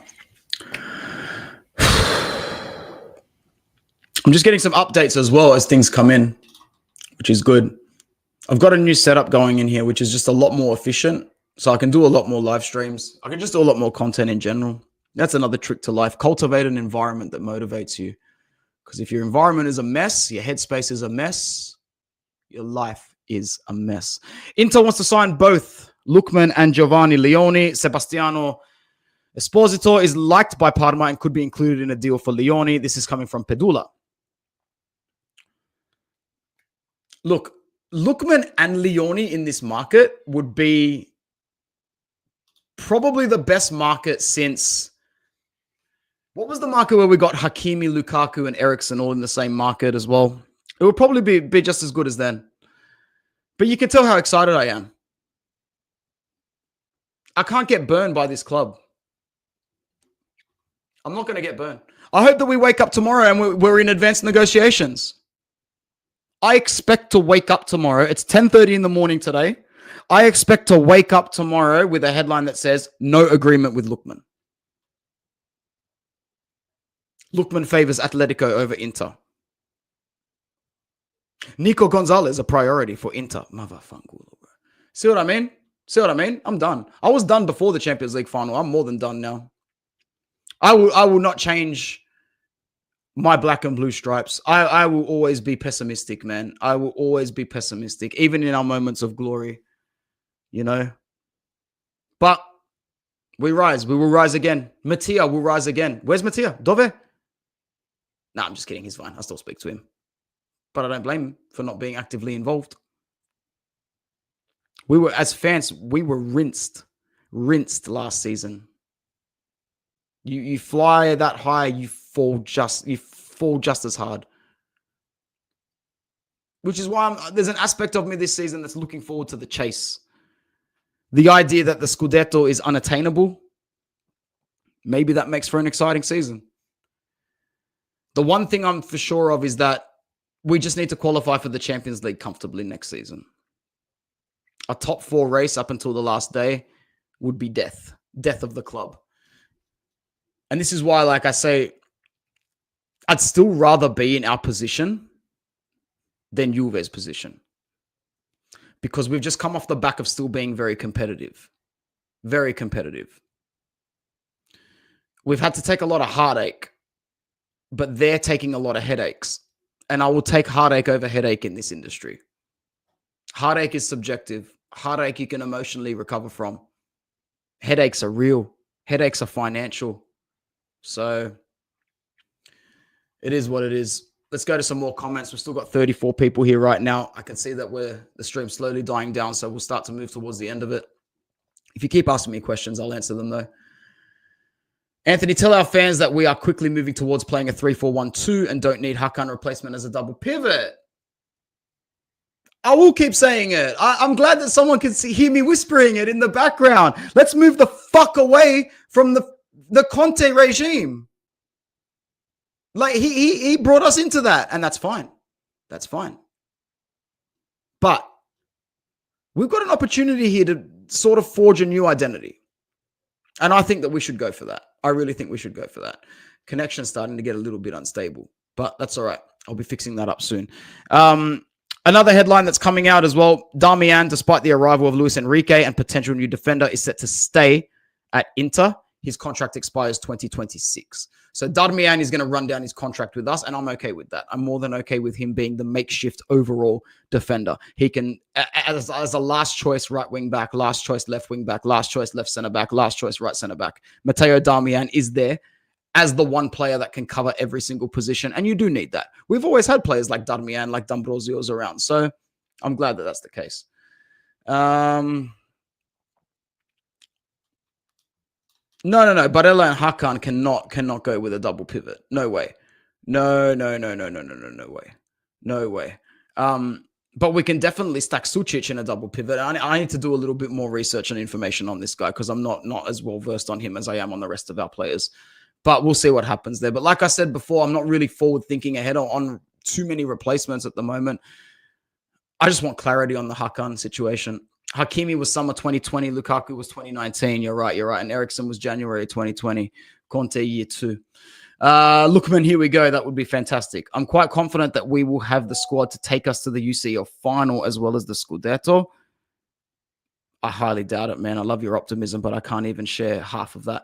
A: I'm just getting some updates as well as things come in, which is good. I've got a new setup going in here, which is just a lot more efficient. So I can do a lot more live streams. I can just do a lot more content in general. That's another trick to life. Cultivate an environment that motivates you. Because if your environment is a mess, your headspace is a mess, your life is a mess. Inter wants to sign both Lookman and Giovanni Leone. Sebastiano Esposito is liked by Parma and could be included in a deal for Leone. This is coming from Pedula. Look, Lookman and Leone in this market would be probably the best market since... What was the market where we got Hakimi, Lukaku, and Eriksen all in the same market as well? It would probably be just as good as then. But you can tell how excited I am. I can't get burned by this club. I'm not going to get burned. I hope that we wake up tomorrow and we're in advanced negotiations. I expect to wake up tomorrow. It's 10:30 in the morning today. I expect to wake up tomorrow with a headline that says, no agreement with Lookman. Lookman favors Atletico over Inter. Nico Gonzalez a priority for Inter. Motherfucker. See what I mean? See what I mean? I'm done. I was done before the Champions League final. I'm more than done now. I will not change my black and blue stripes. I will always be pessimistic, man. I will always be pessimistic, even in our moments of glory, you know. But we rise. We will rise again. Mattia will rise again. Where's Mattia? Dove? Nah, I'm just kidding. He's fine. I still speak to him. But I don't blame him for not being actively involved. We were, as fans, we were rinsed last season. You fly that high, you fall just as hard. Which is why there's an aspect of me this season that's looking forward to the chase. The idea that the Scudetto is unattainable, maybe that makes for an exciting season. The one thing I'm for sure of is that we just need to qualify for the Champions League comfortably next season. A top 4 race up until the last day would be death of the club. And this is why, like I say, I'd still rather be in our position than Juve's position. Because we've just come off the back of still being very competitive. Very competitive. We've had to take a lot of heartache, but they're taking a lot of headaches. And I will take heartache over headache in this industry. Heartache is subjective. Heartache you can emotionally recover from. Headaches are real. Headaches are financial. So it is what it is. Let's go to some more comments. We've still got 34 people here right now. I can see that the stream's slowly dying down, so we'll start to move towards the end of it. If you keep asking me questions, I'll answer them though. Anthony, tell our fans that we are quickly moving towards playing a 3-4-1-2 and don't need Hakan replacement as a double pivot. I will keep saying it. I'm glad that someone can hear me whispering it in the background. Let's move the fuck away from the Conte regime. Like he brought us into that, and that's fine. That's fine. But we've got an opportunity here to sort of forge a new identity. And I think that we should go for that. I really think we should go for that. Connection's starting to get a little bit unstable, but that's all right. I'll be fixing that up soon. Another headline that's coming out as well. Darmian, despite the arrival of Luis Enrique and potential new defender, is set to stay at Inter. His contract expires 2026. So Darmian is going to run down his contract with us, and I'm okay with that. I'm more than okay with him being the makeshift overall defender. He can, as a last choice right wing back, last choice left wing back, last choice left center back, last choice right center back. Matteo Darmian is there as the one player that can cover every single position, and you do need that. We've always had players like Darmian, like D'Ambrosio's around, so I'm glad that that's the case. No. Barella and Hakan cannot go with a double pivot. No way. No way. No way. But we can definitely stack Sucic in a double pivot. I need to do a little bit more research and information on this guy because I'm not as well versed on him as I am on the rest of our players. But we'll see what happens there. But like I said before, I'm not really forward thinking ahead on too many replacements at the moment. I just want clarity on the Hakan situation. Hakimi was summer 2020. Lukaku was 2019. You're right. And Eriksen was January 2020. Conte year 2. Lookman, here we go. That would be fantastic. I'm quite confident that we will have the squad to take us to the UCL final as well as the Scudetto. I highly doubt it, man. I love your optimism, but I can't even share half of that.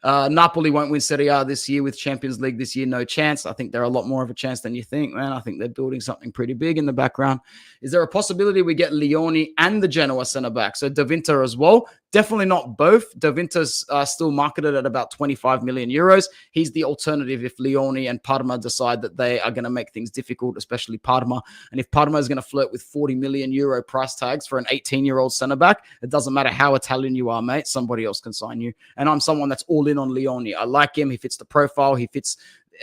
A: Napoli won't win Serie A this year with Champions League this year. No chance. I think they're a lot more of a chance than you think, man. I think they're building something pretty big in the background. Is there a possibility we get Leone and the Genoa centre-back? So Da Vinta as well. Definitely not both. Da Vinta's still marketed at about 25 million euros. He's the alternative if Leone and Parma decide that they are going to make things difficult, especially Parma. And if Parma is going to flirt with 40 million euro price tags for an 18-year-old centre-back, it doesn't matter how Italian you are, mate. Somebody else can sign you. And I'm someone that's all in on Leone. I like him. He fits the profile. He fits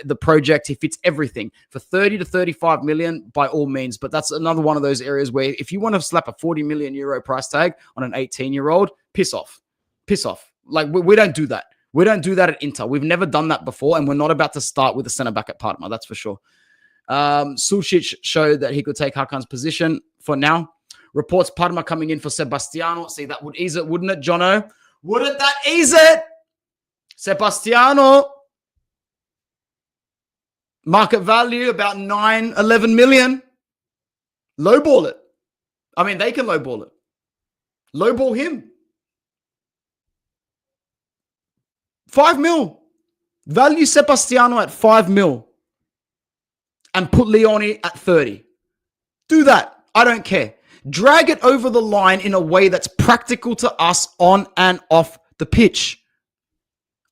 A: the project. He fits everything. For 30 to 35 million, by all means. But that's another one of those areas where if you want to slap a 40 million euro price tag on an 18-year-old, piss off. Piss off. Like, we don't do that. We don't do that at Inter. We've never done that before, and we're not about to start with a centre-back at Parma. That's for sure. Sulcic showed that he could take Hakan's position for now. Reports Parma coming in for Sebastiano. See, that would ease it, wouldn't it, Jono? Wouldn't that ease it? Sebastiano. Market value about 11 million. Lowball it. I mean, they can lowball it. Lowball him. 5 mil. Value Sebastiano at 5 mil. And put Leone at 30. Do that. I don't care. Drag it over the line in a way that's practical to us on and off the pitch.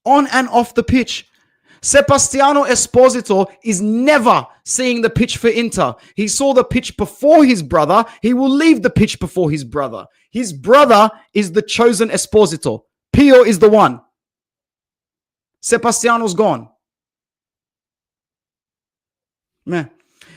A: On and off the pitch. Sebastiano Esposito is never seeing the pitch for Inter. He saw the pitch before his brother. He will leave the pitch before his brother. His brother is the chosen Esposito. Pio is the one. Sebastiano's gone. Man,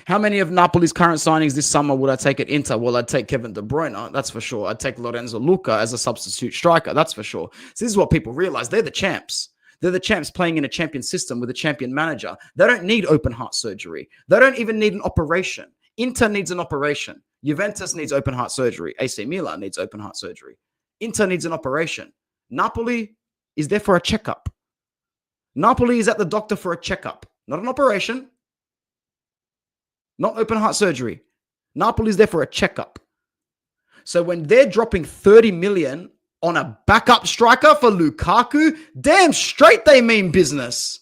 A: how many of Napoli's current signings this summer would I take at Inter? Well, I'd take Kevin De Bruyne. That's for sure. I'd take Lorenzo Luca as a substitute striker. That's for sure. So this is what people realize. They're the champs. They're the champs playing in a champion system with a champion manager. They don't need open heart surgery. They don't even need an operation. Inter needs an operation. Juventus needs open heart surgery. AC Milan needs open heart surgery. Inter needs an operation. Napoli is there for a checkup. Napoli is at the doctor for a checkup, not an operation, not open heart surgery. Napoli is there for a checkup. So when they're dropping 30 million on a backup striker for Lukaku, damn straight they mean business.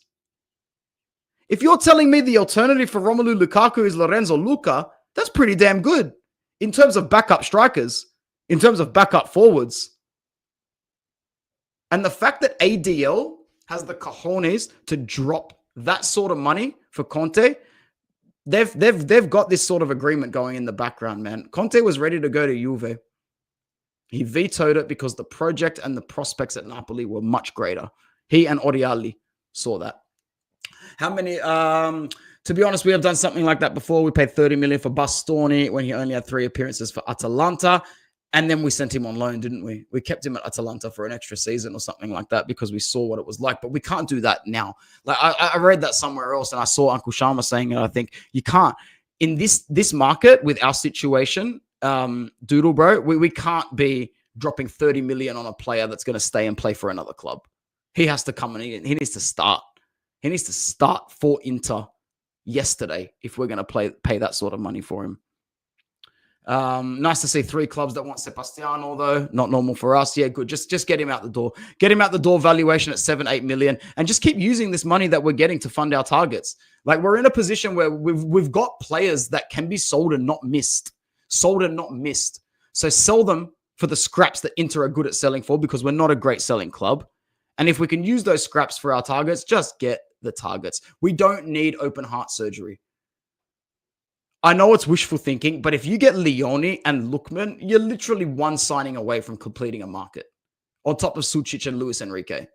A: If you're telling me the alternative for Romelu Lukaku is Lorenzo Luca, that's pretty damn good in terms of backup strikers, in terms of backup forwards. And the fact that ADL has the cojones to drop that sort of money for Conte, they've got this sort of agreement going in the background, man. Conte was ready to go to Juve. He vetoed it because the project and the prospects at Napoli were much greater. He and Oriali saw that. How many, to be honest, we have done something like that before. We paid 30 million for Bastoni when he only had 3 appearances for Atalanta. And then we sent him on loan, didn't we? We kept him at Atalanta for an extra season or something like that because we saw what it was like. But we can't do that now. Like I read that somewhere else and I saw Uncle Sharma saying it. I think you can't. In this market with our situation, Doodle bro, we can't be dropping 30 million on a player that's going to stay and play for another club. He has to come and he needs to start. He needs to start for Inter yesterday if we're going to pay that sort of money for him. Nice to see 3 clubs that want Sebastiano, though. Not normal for us. Yeah, good. Just get him out the door. Get him out the door, valuation at 7-8 million, and just keep using this money that we're getting to fund our targets. Like, we're in a position where we've got players that can be sold and not missed. Sold and not missed. So sell them for the scraps that Inter are good at selling for, because we're not a great selling club. And if we can use those scraps for our targets, just get the targets. We don't need open heart surgery. I know it's wishful thinking, but if you get Leone and Lookman, you're literally one signing away from completing a market on top of Sulcic and Luis Enrique.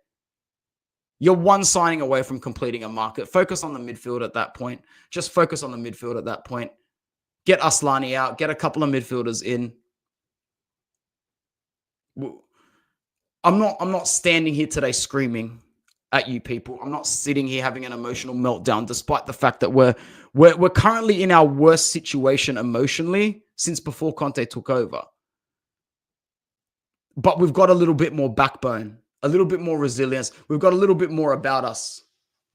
A: You're one signing away from completing a market. Focus on the midfield at that point. Just focus on the midfield at that point. Get Aslani out. Get a couple of midfielders in. I'm not standing here today screaming at you people. I'm not sitting here having an emotional meltdown, despite the fact that we're currently in our worst situation emotionally since before Conte took over. but we've got a little bit more backbone, a little bit more resilience. We've got a little bit more about us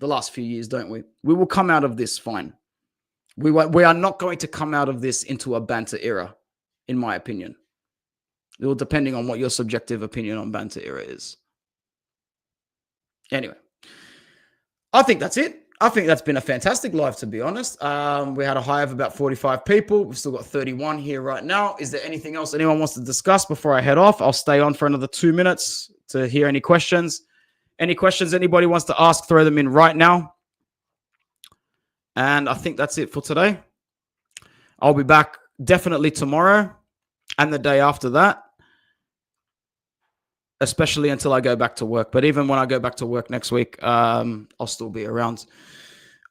A: the last few years, don't we? We will come out of this fine. We are not going to come out of this into a banter era, in my opinion. It will depending on what your subjective opinion on banter era is. Anyway, I think that's it. I think that's been a fantastic live, to be honest. We had a high of about 45 people. We've still got 31 here right now. Is there anything else anyone wants to discuss before I head off? I'll stay on for another 2 minutes to hear any questions. Any questions anybody wants to ask, throw them in right now. And I think that's it for today. I'll be back definitely tomorrow and the day after that, especially until I go back to work. But even when I go back to work next week, I'll still be around.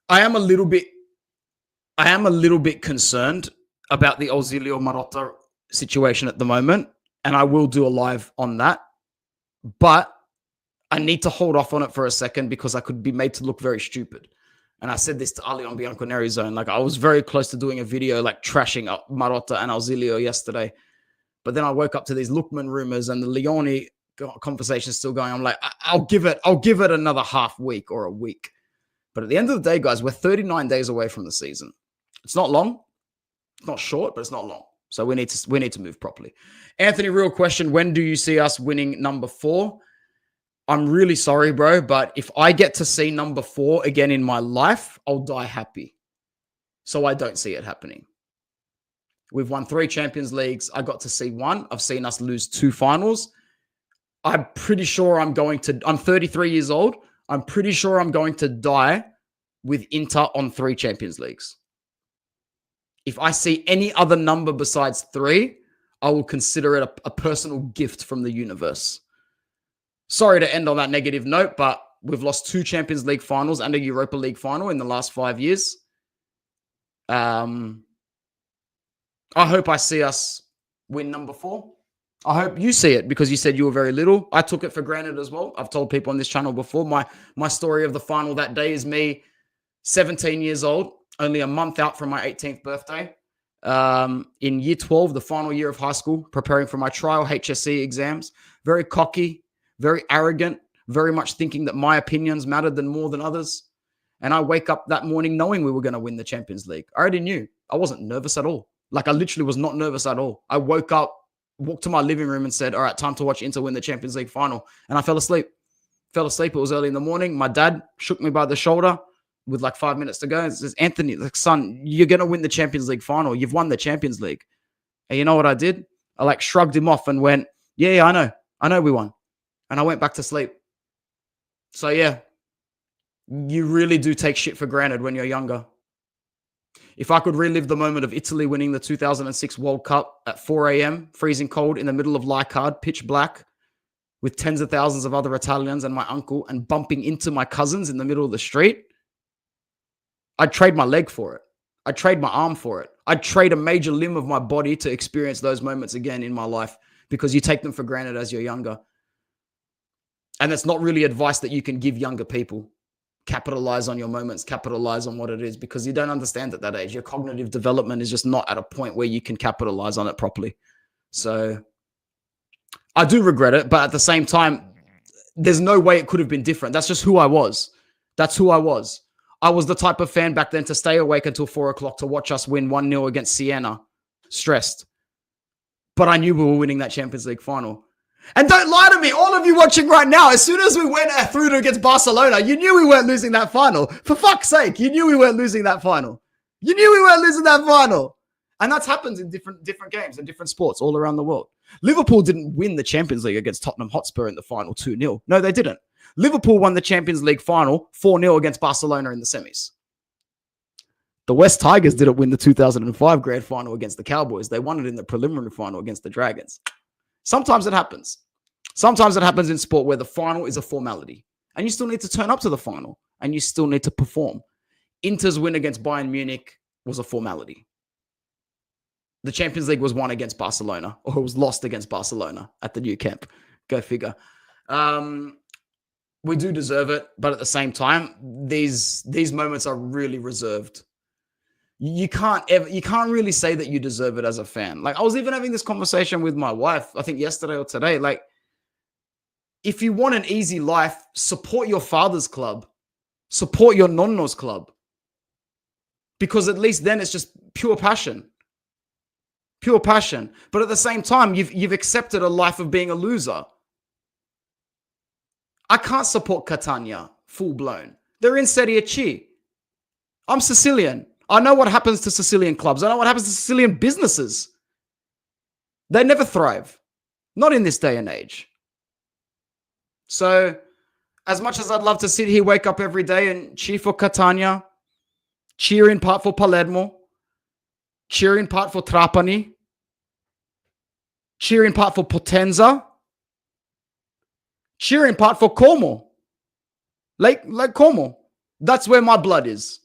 A: I am a little bit concerned about the Auxilio Marotta situation at the moment, and I will do a live on that. But I need to hold off on it for a second because I could be made to look very stupid. And I said this to Ali on Bianconeri Zone. Like, I was very close to doing a video like trashing up Marotta and Auxilio yesterday. But then I woke up to these Lookman rumors and the Leone conversation still going. I'm like, I'll give it another half week or a week. But at the end of the day, guys, we're 39 days away from the season. It's not long. It's not short, but it's not long. So we need to move properly. Anthony, real question. When do you see us winning number 4? I'm really sorry, bro, but if I get to see number 4 again in my life, I'll die happy. So I don't see it happening. We've won 3 Champions Leagues. I got to see 1. I've seen us lose 2 finals. I'm pretty sure I'm 33 years old. I'm pretty sure I'm going to die with Inter on 3 Champions Leagues. If I see any other number besides 3, I will consider it a personal gift from the universe. Sorry to end on that negative note, but we've lost 2 Champions League finals and a Europa League final in the last 5 years. I hope I see us win number 4. I hope you see it because you said you were very little. I took it for granted as well. I've told people on this channel before. My story of the final that day is me, 17 years old, only a month out from my 18th birthday. In year 12, the final year of high school, preparing for my trial HSC exams. Very cocky, very arrogant, very much thinking that my opinions mattered more than others. And I wake up that morning knowing we were going to win the Champions League. I already knew. I wasn't nervous at all. Like, I literally was not nervous at all. I woke up, walked to my living room and said, all right, time to watch Inter win the Champions League final. And I fell asleep. It was early in the morning. My dad shook me by the shoulder with like 5 minutes to go and says, Anthony, like, son, you're going to win the Champions League final. You've won the Champions League. And you know what I did? I like shrugged him off and went, yeah, I know. I know we won. And I went back to sleep. So yeah, you really do take shit for granted when you're younger. If I could relive the moment of Italy winning the 2006 World Cup at 4 a.m., freezing cold in the middle of Leichardt, pitch black, with tens of thousands of other Italians and my uncle, and bumping into my cousins in the middle of the street, I'd trade my leg for it. I'd trade my arm for it. I'd trade a major limb of my body to experience those moments again in my life because you take them for granted as you're younger. And that's not really advice that you can give younger people. Capitalize on your moments, capitalize on what it is, because you don't understand at that age. Your cognitive development is just not at a point where you can capitalize on it properly. So I do regret it, but at the same time, there's no way it could have been different. That's just who I was. That's who I was. I was the type of fan back then to stay awake until 4 o'clock to watch us win 1-0 against Siena, stressed. But I knew we were winning that Champions League final. And don't lie to me, all of you watching right now, as soon as we went through against Barcelona, you knew we weren't losing that final. For fuck's sake, you knew we weren't losing that final. You knew we weren't losing that final. And that's happens in different games and different sports all around the world. Liverpool didn't win the Champions League against Tottenham Hotspur in the final 2-0. No, they didn't. Liverpool won the Champions League final 4-0 against Barcelona in the semis. The West Tigers didn't win the 2005 grand final against the Cowboys. They won it in the preliminary final against the Dragons. Sometimes it happens. Sometimes it happens in sport where the final is a formality. And you still need to turn up to the final. And you still need to perform. Inter's win against Bayern Munich was a formality. The Champions League was won against Barcelona. Or it was lost against Barcelona at the new camp. Go figure. We do deserve it. But at the same time, these moments are really reserved. you can't really say that you deserve it as a fan. Like, I was even having this conversation with my wife, I think yesterday or today. Like, if you want an easy life, support your father's club, support your nonno's club, because at least then it's just pure passion. Pure passion. But at the same time, you've accepted a life of being a loser. I can't support Catania full blown. They're in Serie C. I'm Sicilian. I know what happens to Sicilian clubs. I know what happens to Sicilian businesses. They never thrive. Not in this day and age. So, as much as I'd love to sit here, wake up every day and cheer for Catania, cheer in part for Palermo, cheer in part for Trapani, cheer in part for Potenza, cheer in part for Como. Like Como. That's where my blood is.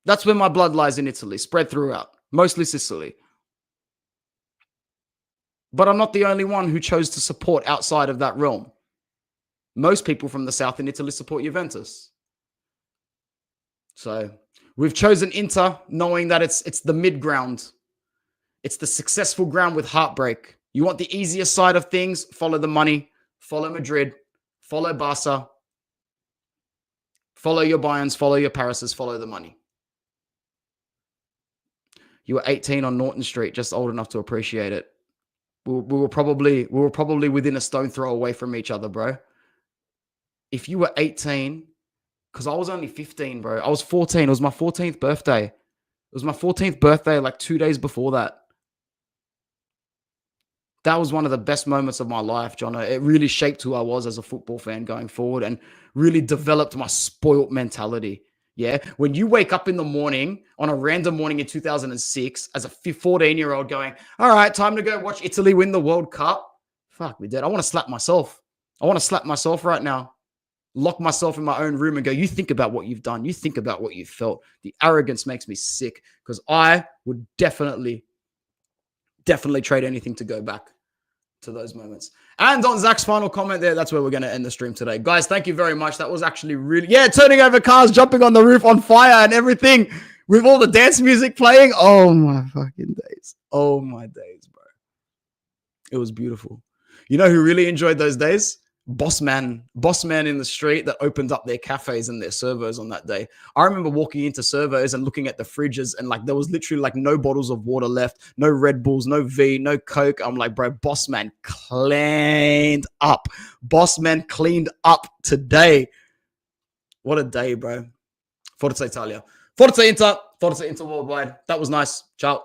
A: That's where my blood lies in Italy, spread throughout, mostly Sicily. But I'm not the only one who chose to support outside of that realm. Most people from the south in Italy support Juventus. So we've chosen Inter, knowing that it's the mid ground. It's the successful ground with heartbreak. You want the easier side of things, follow the money, follow Madrid, follow Barca, follow your Bayerns, follow your Parises, follow the money. You were 18 on Norton Street, just old enough to appreciate it. We were probably within a stone throw away from each other, bro. If you were 18, because I was only 15, bro. I was 14. It was my 14th birthday. It was my 14th birthday like 2 days before that. That was one of the best moments of my life, John. It really shaped who I was as a football fan going forward and really developed my spoilt mentality. Yeah. When you wake up in the morning on a random morning in 2006 as a 14-year-old going, all right, time to go watch Italy win the World Cup. Fuck me, Dad. I want to slap myself. I want to slap myself right now. Lock myself in my own room and go, you think about what you've done. You think about what you felt. The arrogance makes me sick because I would definitely trade anything to go back to those moments. And on Zach's final comment there, that's where we're going to end the stream today. Guys, thank you very much. That was actually really, turning over cars, jumping on the roof on fire and everything with all the dance music playing. Oh my fucking days. Oh my days, bro. It was beautiful. You know who really enjoyed those days? Boss man in the street that opened up their cafes and their servos on that day. I remember walking into servos and looking at the fridges and like there was literally like no bottles of water left, no Red Bulls, no V, no Coke. I'm like, bro, Boss man cleaned up. Boss man cleaned up today. What a day, bro. Forza Italia. Forza Inter. Forza Inter worldwide. That was nice. Ciao.